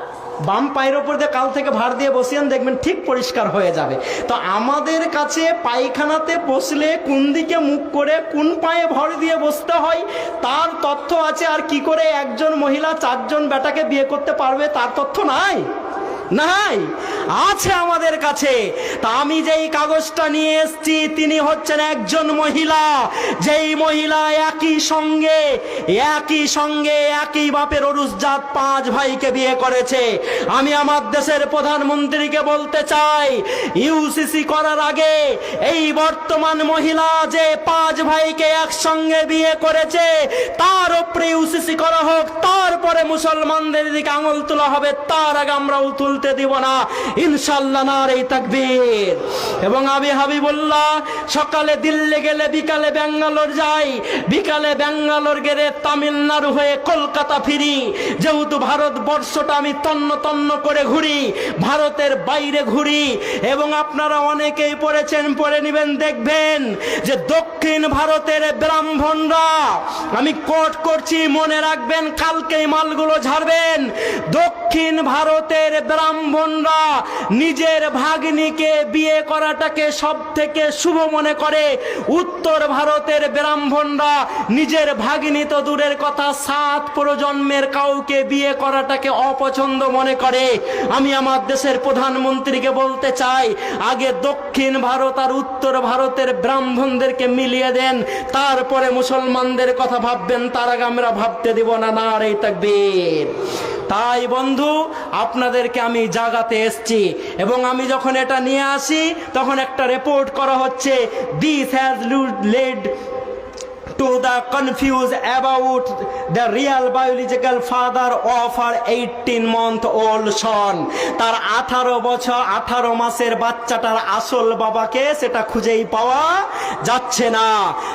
বাম পায়ের উপর দিয়ে কাল থেকে ভার দিয়ে বসিয়েন, দেখবেন ঠিক পরিষ্কার হয়ে যাবে। তো আমাদের কাছে পায়খানাতে বসলে কোন দিকে মুখ করে কোন পায়ে ভর দিয়ে বসতে হয় তার তথ্য আছে। আর কি করে একজন মহিলা 4 জন বেটাকে বিয়ে করতে পারবে তার তথ্য নাই? নাই, আছে আমাদের কাছে। তা আমি যেই কাগজটা নিয়ে এসেছি, তিনি হচ্ছেন একজন মহিলা, যেই মহিলা একই সঙ্গে একই বাপের অরুসজাত 5 ভাইকে বিয়ে করেছে। আমি আমার দেশের প্রধানমন্ত্রীকে বলতে চাই, ইউসিসি করার আগে এই বর্তমান মহিলা যে 5 ভাইকে একসঙ্গে বিয়ে করেছে তার উপরে ইউসিসি করা হোক, তারপরে মুসলমানদের দিকে আঙুল তোলা হবে, তার আগে আমরা তুলতে দিব না ইনশাআল্লাহ। নারে তাকবীর। এবং আমি হাবিবুল্লাহ সকালে দিল্লি গেলে বিকালে ব্যাঙ্গালোর যাই, বিকালে ব্যাঙ্গালোর গেলে তামিলনাড়ু হয়ে কলকাতা ফিরি। যেহেতু ভারতবর্ষটা আমি তন্ন তন্ন করে ঘুরি, ভারতের বাইরে ঘুরি, এবং আপনারা অনেকেই পড়েছেন, পড়ে নেবেন, দেখবেন যে দক্ষিণ ভারতের ব্রাহ্মণরা, আমি কোট করছি মনে রাখবেন, কালকেই মালগুলো ঝাড়বেন, দক্ষিণ ভারতের ব্রাহ্মণরা নিজের ভাগ্নিকে বিয়ে করাটাকে সব থেকে শুভ মনে করে। উত্তর ভারতের ব্রাহ্মণরা নিজের ভাগ্নি তো দূরের কথা, 7 প্রজন্মের কাউকে বিয়ে করাটাকে অপছন্দ মনে করে। আমি আমার দেশের প্রধানমন্ত্রীকে বলতে চাই, আগে দক্ষিণ ভারত আর উত্তর ভারতের ব্রাহ্মণদেরকে মিলিয়ে দেন, তারপরে মুসলমানদের কথা ভাববেন, তার আগে আমরা ভাবতে দিব না। নারে তাকবীর। তাই বন্ধু, আপনাদেরকে আমি জাগাতে এসেছি, এবং আমি যখন এটা নিয়ে আসি তখন একটা রিপোর্ট করা হচ্ছে, this has led to the confuse about the real biological father of her 18-month-old son. তার 18 মাসের বাচ্চাটার আসল বাবাকে সেটা খুঁজেই পাওয়া যাচ্ছে না।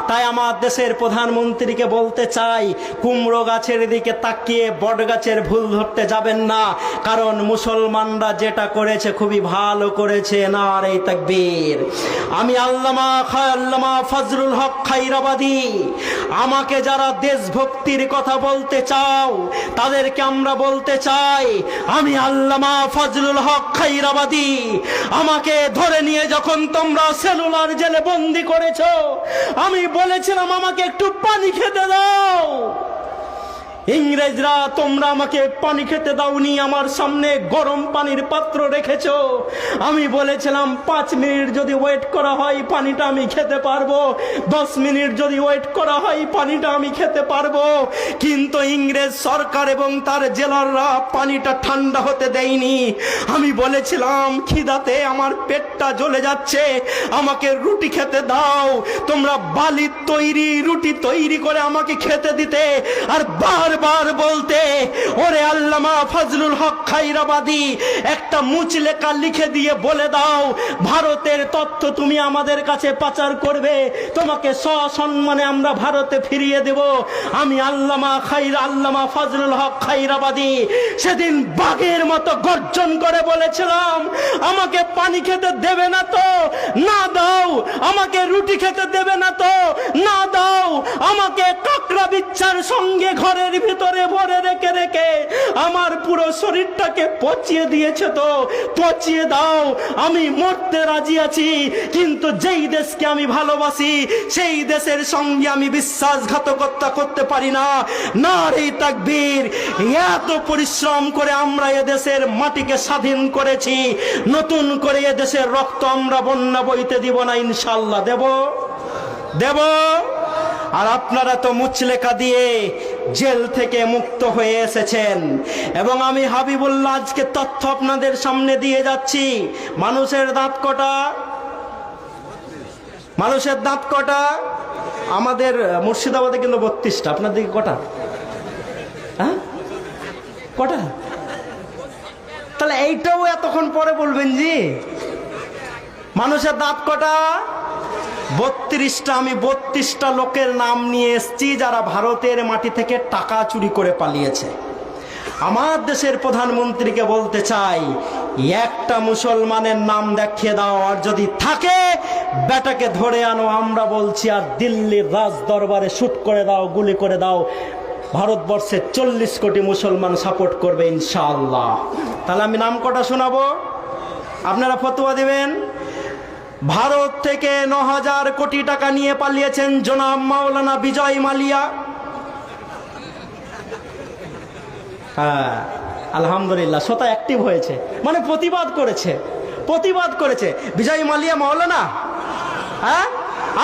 তাই আমার দেশের প্রধানমন্ত্রীকে বলতে চাই, কুমড়ো গাছের দিকে তাকিয়ে বট গাছের ভুল ধরতে যাবেন না, কারণ মুসলমানরা যেটা করেছে খুবই ভালো করেছে। নারে তাকবীর। আমি আল্লামা ফজলুল হক খায়রাবাদী আমাকে যারা দেশভক্তির কথা বলতে চাও তাদেরকে আমরা বলতে চাই, আমি আল্লামা ফজলুল হক খাইরাবাদী। আমাকে ধরে নিয়ে যখন তোমরা সেলুলার জেলে বন্দি করেছো, আমি বলেছিলাম আমাকে একটু পানি খেতে দাও। ইংরেজরা তোমরা আমাকে পানি খেতে দাওনি, আমার সামনে গরম পানির পাত্র রেখেছো। আমি বলেছিলাম 5 মিনিট যদি ওয়েট করা হয় পানিটা আমি খেতে পারবো, 10 মিনিট যদি ওয়েট করা হয় পানিটা আমি খেতে পারবো। কিন্তু ইংরেজ সরকার এবং তার জেলাররা পানিটা ঠান্ডা হতে দেয়নি। আমি বলেছিলাম খিদাতে আমার পেটটা জ্বলে যাচ্ছে, আমাকে রুটি খেতে দাও। তোমরা বালির তৈরি রুটি তৈরি করে আমাকে খেতে দিতে, আর বারবার বলতে, ওরে আল্লামা ফজলুল হক খাইরাবাদী একটা মুচলেখা লিখে দিয়ে বলে দাও ভারতের তথ্য তুমি আমাদের কাছে পাচার করবে, তোমাকে সসম্মানে আমরা ভারতে ফিরিয়ে দেব। আমি আল্লামা ফজলুল হক খাইরাবাদী সেদিন বাঘের মতো গর্জন করে বলেছিলাম, আমাকে পানি খেতে দেবে না তো না দাও, আমাকে রুটি খেতে দেবে না তো না দাও, আমাকে কাকড়া বিচ্ছার সঙ্গে ঘরের ভিতরে ভরে রেখে রেখে আমার পুরো শরীরটাকে পচিয়ে দিয়েছে, তো পচিয়ে দাও, আমি মরতে রাজি আছি। কিন্তু যেই দেশকে আমি ভালোবাসি সেই দেশের সঙ্গে আমি বিশ্বাসঘাতকতা করতে পারি না। নারে তাকবীর! এত পরিশ্রম করে আমরা এদেশের মাটিকে স্বাধীন করেছি, নতুন করে এদেশের রক্ত আমরা বন্যা বইতে দিব না, ইনশাআল্লাহ দেব। আর আপনারা তো মুচলেখা দিয়ে জেল থেকে মুক্ত হয়ে এসেছেন, এবং আমি হাবিবুল্লাহ আজকে তথ্য আপনাদের সামনে দিয়ে যাচ্ছি। মানুষের দাঁত কটা? আমাদের মুর্শিদাবাদে কিন্তু 32টা। আপনার দিকে কটা? হ্যাঁ, কটা? তাহলে এইটাও এতক্ষণ পরে বলবেন জি। মানুষের দাঁত কটা? 32টা। আমি 32টা লোকের নাম নিয়ে এসেছি যারা ভারতের মাটি থেকে টাকা চুরি করে পালিয়েছে। আমার দেশের প্রধানমন্ত্রীকে বলতে চাই, একটা মুসলমানের নাম দেখিয়ে দাও, আর যদি থাকে বেটাকে ধরে আনো। আমরা বলছি, আর দিল্লির রাজ দরবারে শুট করে দাও, গুলি করে দাও। ভারতবর্ষের 40 কোটি মুসলমান সাপোর্ট করবে ইনশাআল্লাহ। তাহলে আমি নাম কটা শোনাবো, আপনারা ফতোয়া দিবেন। ভারত থেকে 9000 কোটি টাকা নিয়ে পালিয়েছেন জনাব মাওলানা বিজয় মালিয়া। হ্যাঁ, আলহামদুলিল্লাহ, শ্রোতা অ্যাক্টিভ হয়েছে, মানে প্রতিবাদ করেছে বিজয় মালিয়া মাওলানা। হ্যাঁ,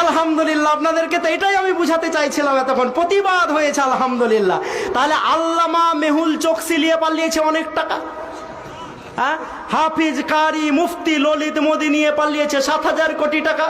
আলহামদুলিল্লাহ। আপনাদেরকে তো এটাই আমি বুঝাতে চাইছিলাম এতক্ষণ, প্রতিবাদ হয়েছে, আলহামদুলিল্লাহ। তাহলে আল্লামা মেহুল চোকসি নিয়ে পালিয়েছে অনেক টাকা। হাফিজ কারি মুফতি ললিত মোদি নিয়ে পালিয়েছে 7000 কোটি টাকা।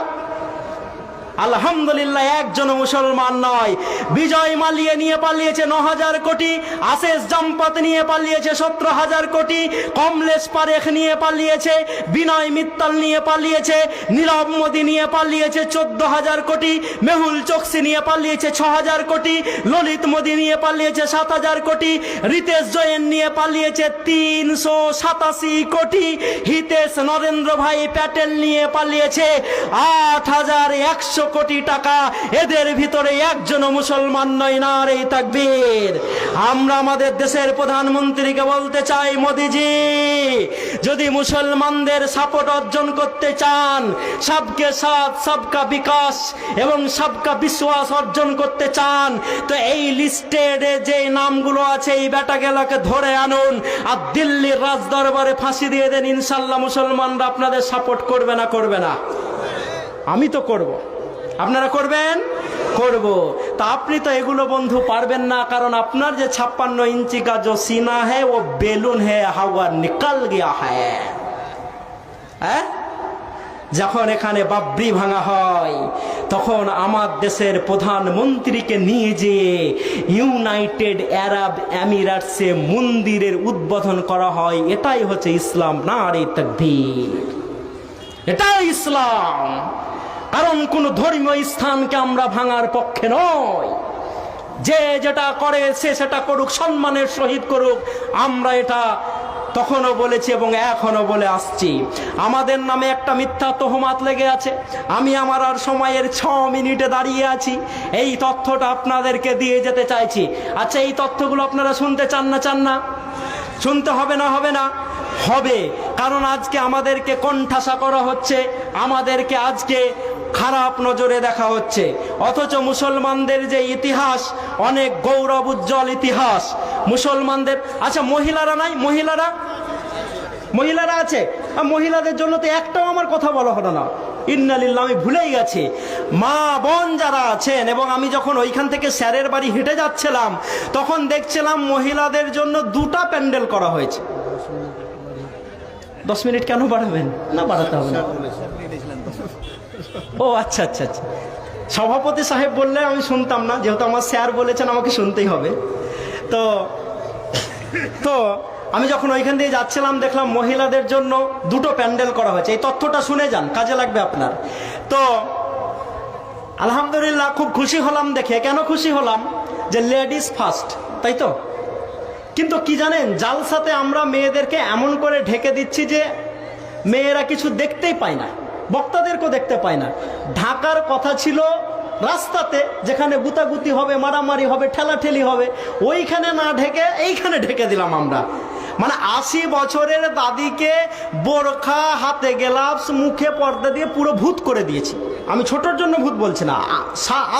আলহামদুলিল্লাহ, একজন মুসলমান নয়। বিজয় মালিয়া নিয়ে পালিয়েছে 9000 কোটি, আশেষ জাম্পাত নিয়ে পালিয়েছে 17000 কোটি, কমলেশ পারেখ নিয়ে পালিয়েছে, বিনয় মিত্তাল নিয়ে পালিয়েছে, নীরব মোদি নিয়ে পালিয়েছে 14000 কোটি, মেহুল চোকসি নিয়ে পালিয়েছে 6000 কোটি, ললিত মোদি নিয়ে পালিয়েছে 7000 কোটি, রিতেশ জৈন নিয়ে পালিয়েছে 387 কোটি, হিতেশ নরেন্দ্র ভাই প্যাটেল নিয়ে পালিয়েছে 8100 কোটি টাকা। এদের ভিতরে একজন মুসলমান নয়। নারে তাকবীর! আমরা আমাদের দেশের প্রধানমন্ত্রীকে বলতে চাই, মোদিজি, যদি মুসলমানদের সাপোর্ট অর্জন করতে চান, সবকে সাথ সবকা বিকাশ এবং সবকা বিশ্বাস অর্জন করতে চান, তো এই লিস্টের যে নামগুলো আছে এই বেটাগুলোকে ধরে আনুন, আর দিল্লির রাজ দরবারে ফাঁসি দিয়ে দেন। ইনশাল্লাহ মুসলমানরা আপনাদের সাপোর্ট করবে না? আমি তো করব। আপনারা করবেন? করব। তা আপনি তো এগুলো বন্ধু পারবেন না, কারণ আপনার যে 56 ইঞ্চি কা जो सीना है वो बेलून है, हवा निकल गया है। যখন এখানে বাবরি ভাঙা হয় তখন আমার দেশের প্রধানমন্ত্রীকে নিয়ে যেয়ে ইউনাইটেড আরব আমিরাটসে মন্দিরের উদ্বোধন করা হয়। এটাই হচ্ছে ইসলাম। নারে তাকবীর! এটাই ইসলাম। কারণ কোন ধর্মীয় স্থানকে আমরা ভাঙার পক্ষে নয়। যে যেটা করে সে সেটা করুক, সম্মানের সহিত করুক, আমরা এটা তখনও বলেছি এবং এখনো বলে আসছি, আমাদের নামে একটা মিথ্যা তহমাত লেগে আছে। আমি আমার আর সময়ের 6 মিনিটে দাঁড়িয়ে আছি, এই তথ্যটা আপনাদেরকে দিয়ে যেতে চাইছি। আচ্ছা, এই তথ্যগুলো আপনারা শুনতে চান না? চান না? শুনতে হবে না? হবে না? হবে। কারণ আজকে আমাদেরকে কোণঠাসা করা হচ্ছে, আমাদেরকে আজকে খারাপ নজরে দেখা হচ্ছে। অথচ মুসলমানদের যে ইতিহাস, অনেক গৌরব উজ্জ্বল ইতিহাস মুসলমানদের। আচ্ছা, মহিলারা নাই? মহিলারা আছে? মহিলাদের জন্য তো একটাও আমার কথা বলা হলো না। ইন্নালিল্লাহ, আমি ভুলেই গেছি। মা বোন যারা আছেন, এবং আমি যখন ওইখান থেকে স্যারের বাড়ি হেঁটে যাচ্ছিলাম তখন দেখছিলাম মহিলাদের জন্য 2টা প্যান্ডেল করা হয়েছে। 10 মিনিট কেন বাড়াবেন? না, বাড়াতে হবে না। ও আচ্ছা আচ্ছা আচ্ছা, সভাপতি সাহেব বললে আমি শুনতাম না, যেহেতু আমার স্যার বলেছেন আমাকে শুনতেই হবে। তো আমি যখন ওইখান দিয়ে যাচ্ছিলাম দেখলাম মহিলাদের জন্য 2টো প্যান্ডেল করা হয়েছে। এই তথ্যটা শুনে যান, কাজে লাগবে আপনার। তো আলহামদুলিল্লাহ, খুব খুশি হলাম দেখে। কেন খুশি হলাম? যে লেডিস ফার্স্ট, তাই তো। কিন্তু কি জানেন, জালসাতে আমরা মেয়েদেরকে এমন করে ঢেকে দিচ্ছি যে মেয়েরা কিছু দেখতেই পায় না, বক্তাদেরকেও দেখতে পায় না। ঢাকার কথা ছিল রাস্তাতে, যেখানে গুতাগুতি হবে, মারামারি হবে, ঠেলাঠেলি হবে, ওইখানে না ঢেকে এইখানে ঢেকে দিলাম আমরা। মানে 80 বছরের দাদিকে বোরখা, হাতে গ্লাভস, মুখে পর্দা দিয়ে পুরো ভূত করে দিয়েছি। আমি ছোটর জন্য ভূত বলছি না,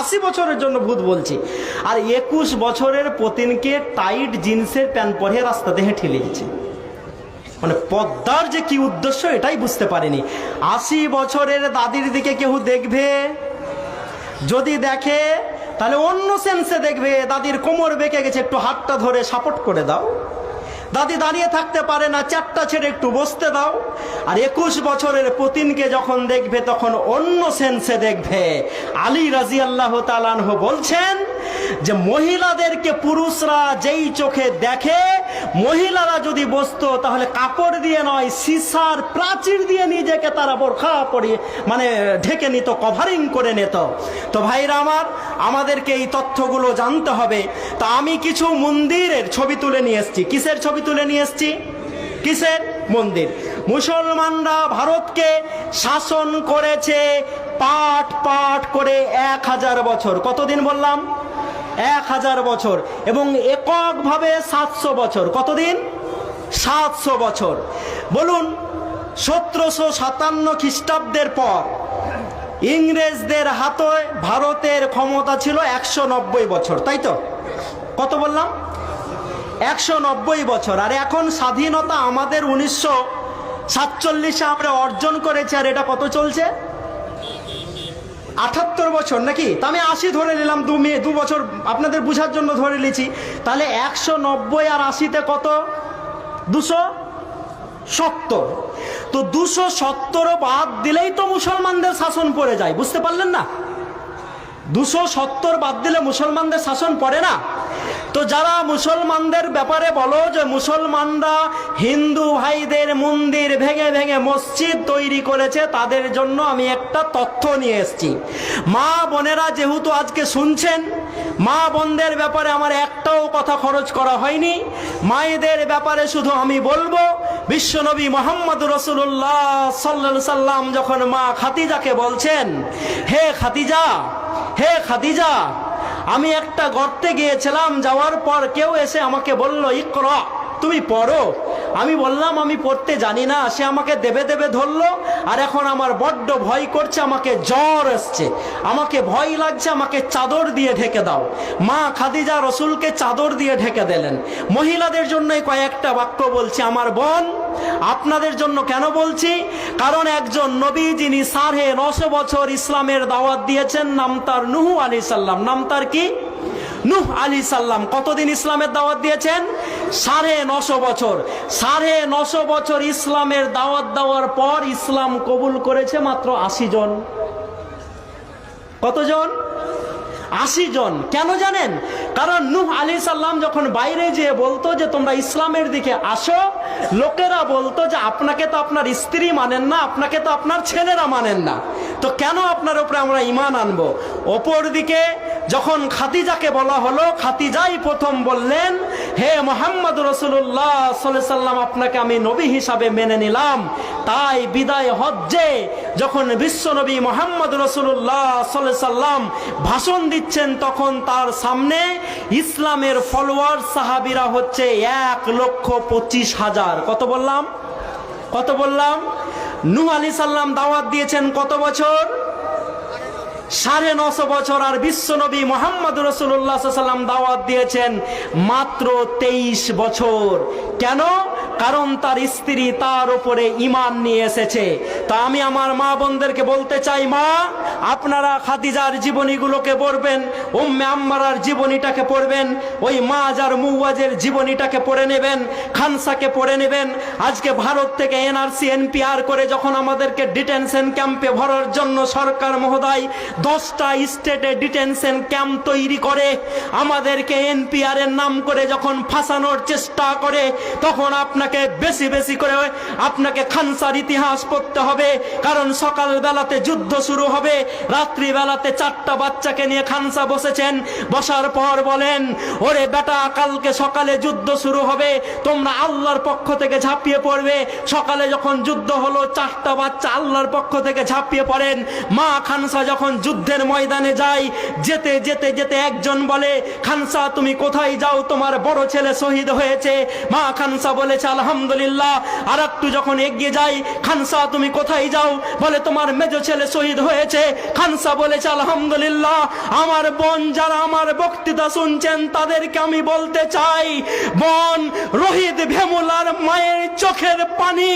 80 বছরের জন্য ভূত বলছি। আর 21 বছরের পতিনকে টাইট জিন্সের প্যান্ট পরিয়ে রাস্তাতে ঠেলে দিয়েছি। মানে পদ্মার যে কি উদ্দেশ্য এটাই বুঝতে পারিনি। 80 বছরের দাদির দিকে কেউ দেখবে? যদি দেখে তাহলে অন্য সেন্সে দেখবে। দাদির কোমর বেঁকে গেছে, একটু হাতটা ধরে সাপোর্ট করে দাও। দাদি দাঁড়িয়ে থাকতে পারে না, চ্যাপটা ছেড়ে একটু বসতে দাও। আর 21 বছরের পতিনকে যখন দেখবে তখন অন্য সেন্সে দেখবে। আলী রাদিয়াল্লাহু তাআলা আনহু বলছেন যে মহিলাদেরকে পুরুষরা যেই চোখে দেখে, মহিলারা যদি বসতো তাহলে কাপড় দিয়ে নয়, সীসার প্রাচীর দিয়ে নিজেকে তারা বোরখা পরিয়ে মানে ঢেকে নিত, কভারিং করে নিত। তো ভাইরা আমার, আমাদেরকে এই তথ্যগুলো জানতে হবে। তা আমি কিছু মন্দিরের ছবি তুলে নিয়ে এসেছি। কিসের ছবি তুলে নিয়ে এসেছি? কিসের? মন্দির। মুসলমানরা ভারতকে শাসন করেছে পাট পাট করে 1000 বছর। কতদিন বললাম? 1000 বছর। এবং এককভাবে 700 বছর। কতদিন? 700 বছর। বলুন, 1757 খ্রিস্টাব্দের পর ইংরেজদের হাতে ভারতের ক্ষমতা ছিল 190 বছর, তাই তো? কত বললাম? 190 বছর। আর এখন স্বাধীনতা আমাদের 1947-এ আমরা অর্জন করেছি, আর এটা কত চলছে? 78 বছর নাকি? তা আমি 80 ধরে নিলাম, 2 বছর আপনাদের বুঝার জন্য ধরে নিয়েছি। তাহলে 190 আর 80-তে কত? 270। তো 270 বাদ দিলেই তো মুসলমানদের শাসন পড়ে যায়। বুঝতে পারলেন না? 270 বাদ দিলে মুসলমানদের শাসন পড়ে না। তো যারা মুসলমানদের ব্যাপারে বলো যে মুসলমানরা হিন্দু ভাইদের মন্দির ভেঙে ভেঙে মসজিদ তৈরি করেছে, তাদের জন্য আমি একটা তথ্য নিয়ে এসেছি। মা বোনেরা যেহেতু আজকে শুনছেন, মা বোনদের ব্যাপারে আমার একটাও কথা খরচ করা হয়নি। মায়েদের ব্যাপারে শুধু আমি বলবো, বিশ্বনবী মুহাম্মদ রাসূলুল্লাহ সাল্লাল্লাহু আলাইহি সাল্লাম যখন মা খাদিজাকে বলছেন, হে খাদিজা, হে খাদিজা, আমি একটা গর্তে গিয়েছিলাম, যাওয়ার পর কেউ এসে আমাকে বলল, ইকরা, তুমি পড়ো। আমি বললাম আমি পড়তে জানি না। সে আমাকে দেবে দেবে ধরলো, আর এখন আমার বড্ড ভয় করছে, আমাকে জ্বর আসছে, আমাকে ভয় লাগছে, আমাকে চাদর দিয়ে ঢেকে দাও। মা খাদিজা রসুলকে চাদর দিয়ে ঢেকে দিলেন। মহিলাদের জন্যই কয়েকটা বাক্য বলছি। আমার বোন, আপনাদের জন্য কেন বলছি? কারণ একজন নবী যিনি 950 বছর ইসলামের দাওয়াত দিয়েছেন, নাম তার নূহ আলাইহিস সালাম। নাম তার কি? নূহ আলাইহিস সালাম। কতদিন ইসলামের দাওয়াত দিয়েছেন? 950 বছর। 950 বছর ইসলামের দাওয়াত দেওয়ার পর ইসলাম কবুল করেছে মাত্র 80 জন। কতজন? 80 জন। কেন জানেন? কারণ নূহ আলাইহিস সালাম যখন বাইরে যেয়ে বলতো যে তোমরা ইসলামের দিকে আসো, লোকেরা বলতো যে আপনাকে তো আপনার স্ত্রী মানেন না, আপনাকে তো আপনার ছেলেরা মানেন না, তো কেন আপনার উপরে আমরা ঈমান আনবো? অপর দিকে যখন খাদিজাকে বলা হলো, খাদিজাই প্রথম বললেন হে মুহাম্মদ রাসূলুল্লাহ সাল্লাল্লাহু আলাইহি সাল্লাম, আপনাকে আমি নবী হিসাবে মেনে নিলাম। তাই বিদায় হজ্জে যখন বিশ্বনবী মুহাম্মদ রাসূলুল্লাহ সাল্লাল্লাহু আলাইহি সাল্লাম ভাষণ দিচ্ছেন, তখন তার সামনে ইসলামের ফলোয়ার সাহাবীরা হচ্ছে 1,25,000। কত বললাম? কত বললাম? নূহ আলাইহিস সালাম দাওয়াত দিয়েছেন কত বছর? 950 বছর। আর বিশ্বনবী মুহাম্মদ রাসূলুল্লাহ সাল্লাল্লাহু আলাইহি সাল্লাম দাওয়াত দিয়েছেন মাত্র 23 বছর। কেন? কারণ তার স্ত্রী তার উপরে ঈমান নিয়ে এসেছে। তা আমি আমার মা বোনদেরকে বলতে চাই, মা আপনারা খাদিজার জীবনীগুলোকে পড়বেন, উম্মে আম্মারার জীবনীটাকে পড়বেন, ওই মাজার মুওয়াজের জীবনীটাকে পড়ে নেবেন, খানসাকে পড়ে নেবেন। আজকে ভারত থেকে এনআরসি এনপিআর করে যখন আমাদেরকে ডিটেনশন ক্যাম্পে ভরার জন্য সরকার মহোদয় 10টা স্টেটে ডিটেনশন ক্যাম্প তৈরি করে, আমাদেরকে এনপিআর এর নাম করে যখন ফাঁসানোর চেষ্টা করে, তখন আপনাকে বেশি বেশি করে আপনাকে খানসার ইতিহাস পড়তে হবে। কারণ সকাল বেলাতে যুদ্ধ শুরু হবে, রাত্রি বেলাতে 4টা বাচ্চাকে নিয়ে খানসা বসেছেন, বসার পর বলেন, ওরে বেটা কালকে সকালে যুদ্ধ শুরু হবে, তোমরা আল্লাহর পক্ষ থেকে ঝাঁপিয়ে পড়বে। সকালে যখন যুদ্ধ হলো 4টা বাচ্চা আল্লাহর পক্ষ থেকে ঝাঁপিয়ে পড়েন। মা খানসা যখন যুদ্ধের ময়দানে যায়, যেতে যেতে যেতে একজন বলে, খানসা তুমি কোথায় যাও? তোমার বড় ছেলে শহীদ হয়েছে। মা খানসা বলেছে আলহামদুলিল্লাহ। আর একটু যখন এগিয়ে যাই, খানসা তুমি কোথায় যাও? বলে তোমার মেজ ছেলে শহীদ হয়েছে। খানসা বলেছে আলহামদুলিল্লাহ। আমার বোন যারা আমার বক্তৃতা শুনছেন তাদেরকে আমি বলতে চাই, বোন রোহিত ভেমুলার মায়ের চোখের পানি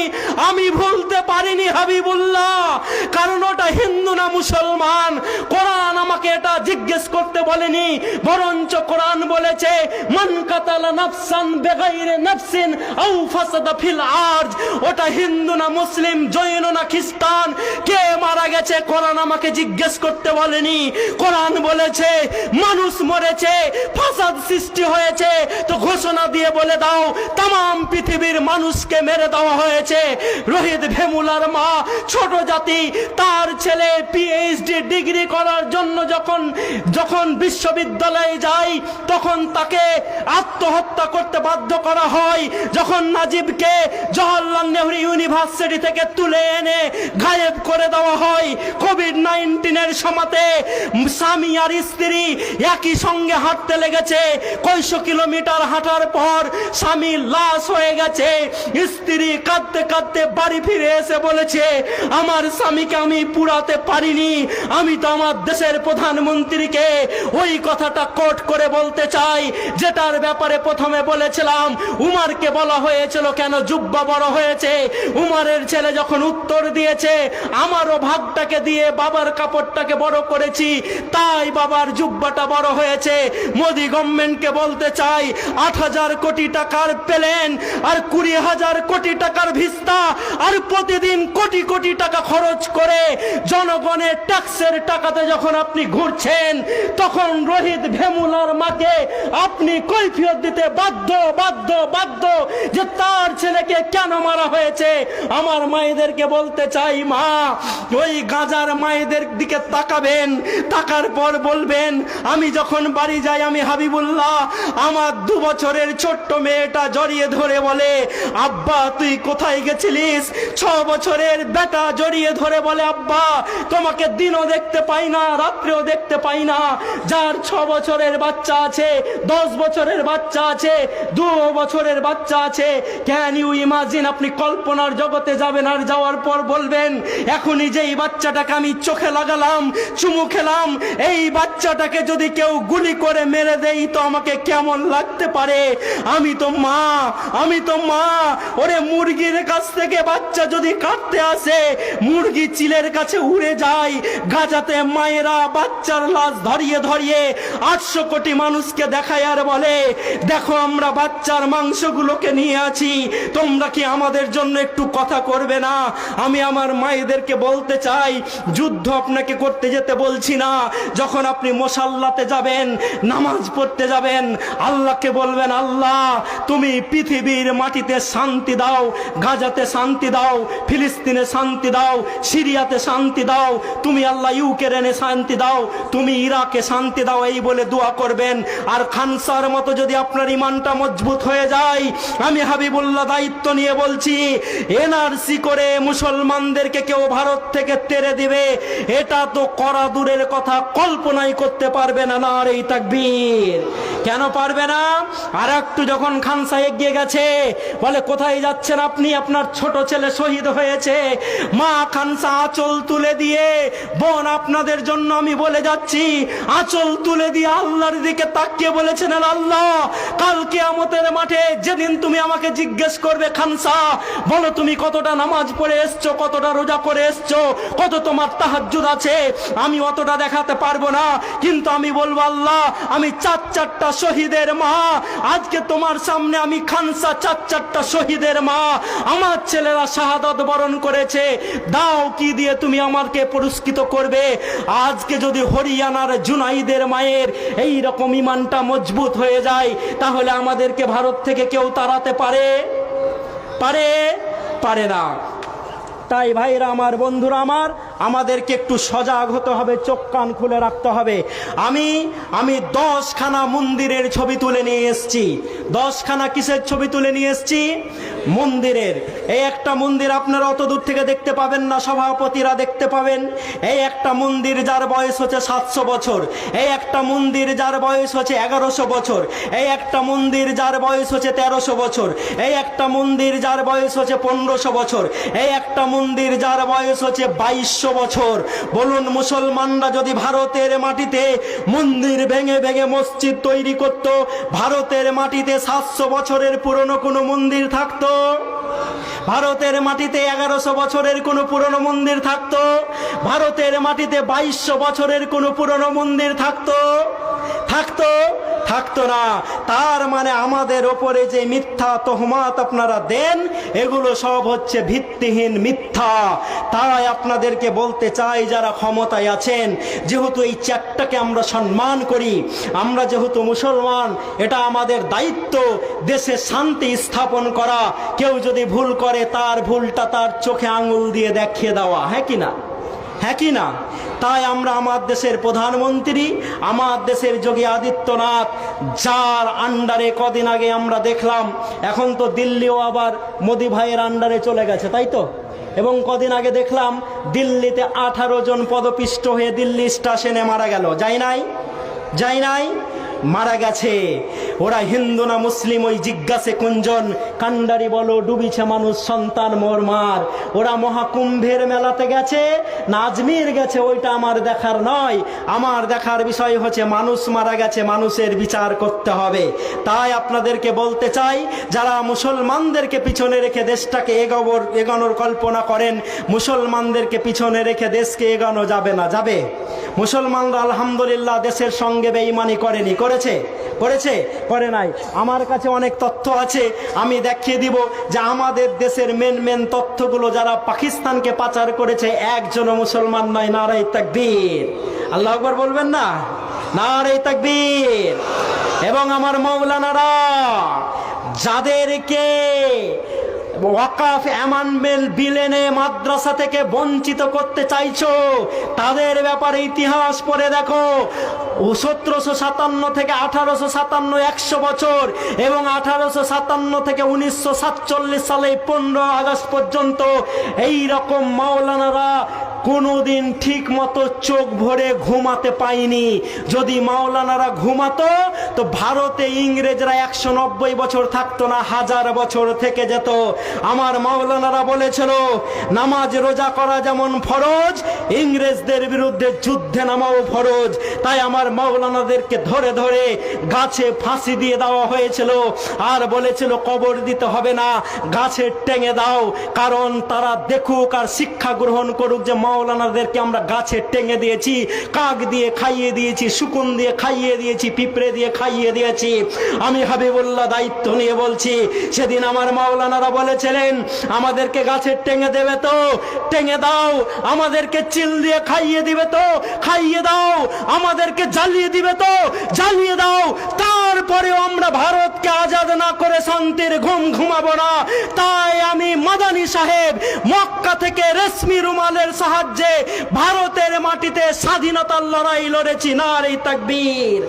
আমি ভুলতে পারিনি হাবিবুল্লাহ। কারণ ওটা হিন্দু না মুসলমান। কোরআন আমাকে এটা জিজ্ঞেস করতে বলেনি, বরঞ্চ কোরআন বলেছে মান কাতালা নাফসান বেগাইরে নাফসিন আও ফাসাদা ফিল আরজ। ওটা হিন্দু না মুসলিম, জৈন না খ্রিস্টান, কে মারা গেছে কোরআন আমাকে জিজ্ঞেস করতে বলেনি। কোরআন বলেছে মানুষ মরেছে, ফাসাদ সৃষ্টি হয়েছে, তো ঘোষণা দিয়ে বলে দাও তাম পৃথিবীর মানুষকে মেরে দেওয়া হয়েছে। রোহিত ভেমুলার মা ছোট জাতি, তার ছেলে পিএইচডি ডিগ্রি করার জন্য যখন বিশ্ববিদ্যালয়ে যায়, তখন তাকে আত্মহত্যা করতে বাধ্য করা হয়। যখন নাজিবকে জওহরলাল নেহরু ইউনিভার্সিটি থেকে তুলে এনে গায়েব করে দেওয়া হয়, কোভিড-19 সময়তে স্বামী আর স্ত্রী একই সঙ্গে হাঁটতে লেগেছে, কয়শো কিলোমিটার হাঁটার পর স্বামী লাশ হয়ে গেছে। স্ত্রী কাঁদতে কাঁদতে বাড়ি ফিরে এসে বলেছে, আমার স্বামীকে আমি পুরাতে পারিনি, আমি তো আমার দেশের প্রধানমন্ত্রীকে ওই কথাটা কোট করে বলতে চাই, যেটার ব্যাপারে প্রথমে বলেছিলাম উমারকে বলা হয়েছিল কেন জুব্বা বড় হয়েছে। উমারের ছেলে যখন উত্তর দিয়েছে, আমারও ভাগটাকে দিয়ে বাবার কাপড়টাকে বড় করেছি, তাই বাবার জুব্বাটা বড় হয়েছে। মোদি গভর্নমেন্টকে বলতে চাই, 8,000 কোটি টাকার প্লেন আর 20,000 কোটি টাকার ভিস্তা আর প্রতিদিন কোটি কোটি টাকা খরচ করে জনগণের ট্যাক্সের টাকাতে যখন আপনি ঘুরছেন, তখন রোহিত ভেমুলার মাকে আপনি কৈফিয়ত দিতে বাধ্য বাধ্য বাধ্য যে তার ছেলেকে কেন মারা হয়েছে। আমার মায়েদেরকে বলতে চাই, মা ওই গাজার মায়েদের দিকে তাকাবেন, তাকার পর বলবেন, আমি যখন বাড়ি যাই আমি হাবিবুল্লাহ, আমার 2 বছরের ছোট্ট মেয়েটা জড়িয়ে ধরে বলে, আব্বা তুই কোথায় গেছিলিস? 6 বছরের বেটা জড়িয়ে ধরে বলে, আব্বা তোমাকে দিনও দেখতে পাই না, রাত্রেও দেখতে পাই না। যার 6 বছরের বাচ্চা আছে, 10 বছরের বাচ্চা আছে, 2 বছরের বাচ্চা আছে, ক্যান ইউ ইমাজিন? আপনি কল্পনার জগতে যাবেন, আর যাওয়ার পর বলবেন, এখনই যেই বাচ্চাটাকে আমি চোখে লাগালাম, চুমু খেলাম, এই বাচ্চাটাকে যদি কেউ গুলি করে মেরে দেই তো আমাকে কেমন লাগতে পারে? আমি তো মা, আমি তো মা। ওরে মুরগির কাছ থেকে বাচ্চা যদি কাটতে আসে, মুরগি চিলের কাছে উড়ে যায়। গাজাতে মায়েরা বাচ্চার লাশ ধরিয়ে ধরিয়ে 800 কোটি মানুষকে দেখায় আর বলে, দেখো আমরা বাচ্চার মাংসগুলোকে নিয়ে আছি, তোমরা কি আমাদের জন্য একটু কথা করবে না? আমি আমার মায়েদেরকে বলতে চাই, যুদ্ধ আপনাকে করতে যেতে বলছি না। যখন আপনি মুসাল্লাতে যাবেন, নামাজ পড়তে যাবেন, আল্লাহকে বলবেন, আল্লাহ তুমি পৃথিবী পৃথিবীর মাটিতে শান্তি দাও, গাজাতে শান্তি দাও, ফিলিস্তিনে শান্তি দাও, সিরিয়াতে শান্তি দাও, তুমি আল্লাহ ইউক্রেনে শান্তি দাও, তুমি ইরাকে শান্তি দাও, এই বলে দোয়া করবেন। আর খানসার মতো যদি আপনার ইমানটা মজবুত হয়ে যায়, আমি হাবিবুল্লাহ দায়িত্ব নিয়ে বলছি, এনআরসি করে মুসলমানদেরকে কেউ ভারত থেকে তেড়ে দিবে, এটা তো করা দূরের কথা, কল্পনাই করতে পারবে না। নারে তাকবীর। কেন পারবে না? আর একটু যখন খানসা এগিয়ে গেছে, বলে কোথায় যাচ্ছেন আপনি? আপনার ছোট ছেলে শহীদ হয়েছে। মা খানসা আঁচল তুলে দিয়ে, বোন আপনাদের জন্য আমি বলে যাচ্ছি, আঁচল তুলে দিয়ে আল্লাহর দিকে তাকিয়ে বলেছেন, আল্লাহ কাল কিয়ামতের মাঠে যেদিন তুমি আমাকে জিজ্ঞেস করবে, খানসা বলো তুমি কতটা নামাজ পড়ে এসছো, কতটা রোজা করে এসছো, কত তোমার তাহাজ্জুদ আছে, আমি অতটা দেখাতে পারবো না, কিন্তু আমি বলবো আল্লাহ আমি চারটা শহীদের মা, আজকে তোমার সামনে আমি খানসা চারটা শহীদের মা, আমার ছেলেরা শাহাদাত বরণ করেছে, দাও কি দিয়ে তুমি আমাকে পুরস্কৃত করবে। আজকে যদি হরিয়ানার জুনাইদের মায়ের এই রকম ইমানটা মজবুত হয়ে যায়, তাহলে আমাদেরকে ভারত থেকে কেউ তাড়াতে পারে? পারে না। তাই ভাইরা আমার, বন্ধুরা আমার, আমাদেরকে একটু সজাগ হতে হবে, চোখ কান খুলে রাখতে হবে। আমি 10খানা মন্দিরের ছবি তুলে নিয়ে এসেছি। 10খানা কিসের ছবি তুলে নিয়ে এসেছি? মন্দিরের। এই একটা মন্দির আপনারা অত দূর থেকে দেখতে পাবেন না, সভাপতিরা দেখতে পাবেন। এই একটা মন্দির যার বয়স হচ্ছে 700 বছর, এই একটা মন্দির যার বয়স হচ্ছে 1100 বছর, এই একটা মন্দির যার বয়স হচ্ছে 1300 বছর, এই একটা মন্দির যার বয়স হচ্ছে 1500 বছর, এই একটা মন্দির যার বয়স হচ্ছে 2200 বছর। বলুন, মুসলমানরা যদি ভারতের মাটিতে মন্দির ভেঙে ভেঙে মসজিদ তৈরি করত, ভারতের মাটিতে 700 বছরের পুরনো কোনো মন্দির থাকতো? ভারতের মাটিতে 1100 বছরের কোনো পুরনো মন্দির থাকতো? ভারতের মাটিতে 2200 বছরের কোনো পুরনো মন্দির থাকতো? থাকতো না। তার মানে আমাদের ওপরে যে মিথ্যা তহমাত আপনারা দেন, এগুলো সব হচ্ছে ভিত্তিহীন মিথ্যা। তাই আপনাদেরকে বলতে চাই, যারা ক্ষমতায় আছেন, যেহেতু এই চারটাকে আমরা সম্মান করি, আমরা যেহেতু মুসলমান, এটা আমাদের দায়িত্ব দেশে শান্তি স্থাপন করা। কেউ যদি ভুল করে, তার ভুলটা তার চোখে আঙুল দিয়ে দেখিয়ে দেওয়া, হ্যাঁ কি না? তাই আমরা আমার দেশের প্রধানমন্ত্রী, আমার দেশের যোগী আদিত্যনাথ, যার আন্ডারে কদিন আগে আমরা দেখলাম, এখন তো দিল্লিও আবার মোদি ভাইয়ের আন্ডারে চলে গেছে, তাই তো? এবং কদিন আগে দেখলাম দিল্লিতে 18 জন পদপিষ্ট হয়ে দিল্লি স্টেশনে মারা গেল। যাই নাই? মারা গেছে। ওরা হিন্দু না মুসলিম ওই জিজ্ঞাসে কুঞ্জন, কান্ডারি বলো ডুবিছে মানুষ সন্তান মোরমার। ওরা মহাকুম্ভের মেলাতে গেছে না আজমির গেছে, ওইটা আমার দেখার নয়। আমার দেখার বিষয় হচ্ছে মানুষ মারা গেছে, মানুষের বিচার করতে হবে। তাই আপনাদেরকে বলতে চাই, যারা মুসলমানদেরকে পিছনে রেখে দেশটাকে এগোনোর কল্পনা করেন, মুসলমানদেরকে পিছনে রেখে দেশকে এগোনো যাবে না। যাবে? মুসলমানরা আলহামদুলিল্লাহ দেশের সঙ্গে বেঈমানি করেনি, করে নাই। আমার কাছে অনেক তথ্য আছে, আমি দেখিয়ে দিব যে আমাদের দেশের মেন তথ্যগুলো যারা পাকিস্তানকে পাচার করেছে, একজনও মুসলমান নয়। নারে তাকবীর। আল্লাহু আকবার বলবেন না? নারে তাকবীর। এবং আমার মাওলানারা যাদেরকে ওয়াকাফ অ্যামেন্ডমেন্ট বিল এনে মাদ্রাসা থেকে বঞ্চিত করতে চাইছো, তাদের ব্যাপারে ইতিহাস পড়ে দেখো। 1757 থেকে 1857 100 বছর, এবং 1857 থেকে 1947 সালে 15 আগস্ট পর্যন্ত এই রকম মাওলানারা কোনোদিন ঠিক মতো চোখ ভরে ঘুমাতে পায়নি। যদি মাওলানারা ঘুমাতো, তো ভারতে ইংরেজরা 190 বছর থাকতো না, 1000 বছর থেকে যেত। আমার মাওলানারা বলেছিল, নামাজ রোজা করা যেমন ফরজ, ইংরেজদের বিরুদ্ধে যুদ্ধে নামাও ফরজ। তাই আমার মাওলানাদেরকে ধরে ধরে গাছে ফাঁসি দিয়ে দেওয়া হয়েছিল, আর বলেছিল কবর দিতে হবে না, গাছে টেঙে দাও। কারণ তারা দেখুক আর শিক্ষা গ্রহণ করুক যে মাওলানাদেরকে আমরা গাছে টেঙে দিয়েছি, কাক দিয়ে খাইয়ে দিয়েছি, শকুন দিয়ে খাইয়ে দিয়েছি, পিঁপড়ে দিয়ে খাইয়ে দিয়েছি। আমি হাবিবুল্লাহ দায়িত্ব নিয়ে বলছি, সেদিন আমার মাওলানারা বলেছিলেন আমাদেরকে গাছের টেঙে দেবে তো টেঙে দাও, আমাদেরকে চিল দিয়ে খাইয়ে দিবে তো খাইয়ে দাও, আমাদেরকে জ্বালিয়ে দিবে তো জ্বালিয়ে দাও। তার তারপরেও আমরা ভারতকে আজাদ না করে শান্তির ঘুম ঘুমাবো না। তাই আমি মাদানী সাহেব মক্কা থেকে রেশমি রুমালের সাহায্যে ভারতের মাটিতে স্বাধীনতার লড়াই লড়েছি। নারে তাকবীর।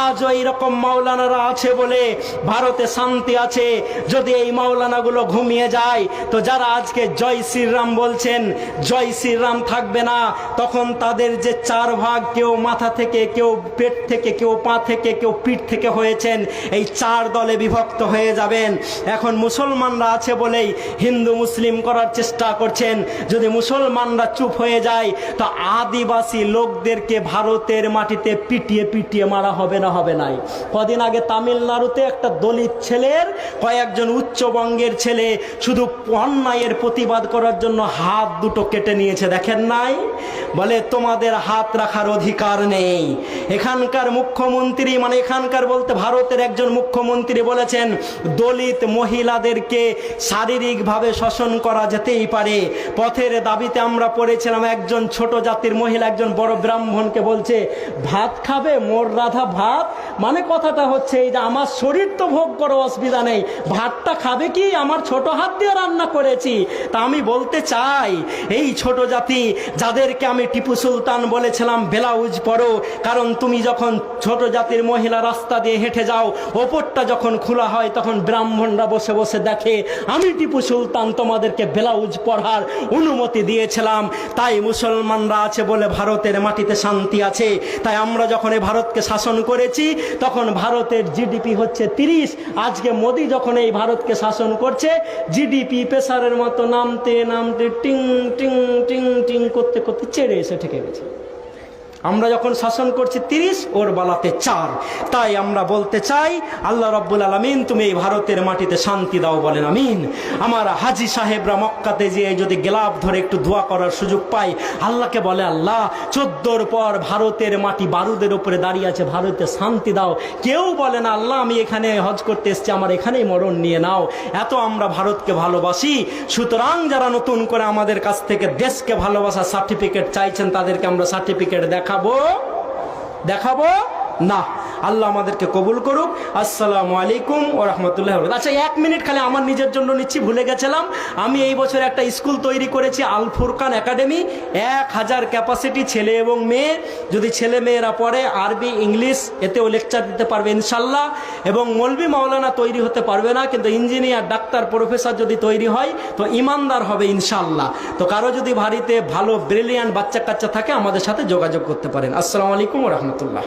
আজ ওই রকম মাওলানারা আছে বলে ভারতে শান্তি আছে। যদি এই মাওলানাগুলো ঘুমিয়ে যায় তো যারা আজকে জয় শ্রীরাম বলছেন, জয় শ্রীরাম থাকবে না। তখন তাদের যে চার ভাগ, কেউ মাথা থেকে, কেউ পেট থেকে, কেউ পা থেকে, কেউ পিঠ থেকে হয়েছেন, এই চার দলে বিভক্ত হয়ে যাবেন। এখন মুসলমানরা আছে বলেই হিন্দু মুসলিম করার চেষ্টা করছেন। যদি মুসলমানরা চুপ হয়ে যায় তো আদিবাসী লোকদেরকে ভারতের মাটিতে পিটিয়ে পিটিয়ে মারা হবে না, হবে নাই? কদিন আগে তামিলনাড়ুতে একটা দলিত ছেলের কয়েকজন উচ্চবঙ্গের ছেলে শুধু অন্যায়ের প্রতিবাদ করার জন্য হাত দুটো কেটে নিয়েছে, দেখেন নাই? বলে তোমাদের হাত রাখার অধিকার নেই। এখানকার মুখ্যমন্ত্রী, মানে এখানকার বলতে ভারতের একজন মুখ্যমন্ত্রী বলেছেন দলিত মহিলাদেরকে শারীরিকভাবে শোষণ করা যেতেই পারে। পথের দাবিতে আমরা পড়েছিলাম একজন ছোট জাতির মহিলা একজন বড় ব্রাহ্মণকে বলছে ভাত খাবে, মোর রাধা ভাত। মানে কথাটা হচ্ছে এই যে আমার শরীর তো ভোগ করো, অসুবিধা নেই, ভাতটা খাবে কি? আমার ছোট হাত দিয়ে রান্না করেছি। তা আমি বলতে চাই এই ছোট জাতি যাদেরকে আমি টিপু সুলতান বলেছিলাম ব্লাউজ পরো, কারণ তুমি যখন ছোট জাতির মহিলা রাস্তা দিয়ে হেঁটে যাও, ওপরটা যখন খোলা হয় তখন ব্রাহ্মণরা বসে বসে দেখে। আমি টিপু সুলতান তোমাদেরকে ব্লাউজ পরার অনুমতি দিয়েছিলাম। তাই মুসলমানরা আছে বলে ভারতের মাটিতে শান্তি আছে। তাই আমরা যখন এই ভারতকে শাসন করেছি তখন ভারতের জিডিপি হচ্ছে 30। আজকে মোদি যখন এই ভারতকে শাসন করছে জিডিপি প্রেসারের মতো নামতে নামতে টিং টিং টিং টিং করতে করতে চেড়ে এসে ঠেকে গেছে। আমরা যখন শাসন করছি 30, ওর বালাতে 4। তাই আমরা বলতে চাই আল্লাহ রাব্বুল আলামিন তুমি এই ভারতের মাটিতে শান্তি দাও, বলেন আমিন। আমার হাজী সাহেবরা মক্কাতে যেয়ে যদি গেলাপ ধরে একটু দোয়া করার সুযোগ পায়, আল্লাহকে বলে আল্লাহ 14র পর ভারতের মাটি বারুদের উপরে দাঁড়িয়ে আছে, ভারতে শান্তি দাও। কেউ বলে না আল্লাহ আমি এখানে হজ করতে এসেছি, আমার এখানেই মরণ নিয়ে নাও। এত আমরা ভারতকে ভালোবাসি। সুতরাং যারা নতুন করে আমাদের কাছ থেকে দেশকে ভালোবাসার সার্টিফিকেট চাইছেন তাদেরকে আমরা সার্টিফিকেট দেখাবো না। আল্লাহ আমাদেরকে কবুল করুক। আসসালামু আলাইকুম ওয়া রাহমাতুল্লাহি ওয়া বারাকাতুহু। আচ্ছা 1 মিনিট খালি আমার নিজের জন্য নিচ্ছি, ভুলে গেছিলাম। আমি এই বছর একটা স্কুল তৈরি করেছি, আল ফুরকান একাডেমি। 1000 ক্যাপাসিটি, ছেলে এবং মেয়ে। যদি ছেলে মেয়েরা পড়ে আরবি ইংলিশ এতেও লেকচার দিতে পারবে ইনশাল্লাহ। এবং মৌলবি মাওলানা তৈরি হতে পারবে না, কিন্তু ইঞ্জিনিয়ার ডাক্তার প্রফেসর যদি তৈরি হয় তো ইমানদার হবে ইনশাল্লাহ। তো কারো যদি বাড়িতে ভালো ব্রিলিয়ান্ট বাচ্চা কাচ্চা থাকে আমাদের সাথে যোগাযোগ করতে পারেন। আসসালামু আলাইকুম ওয়া রাহমাতুল্লাহ।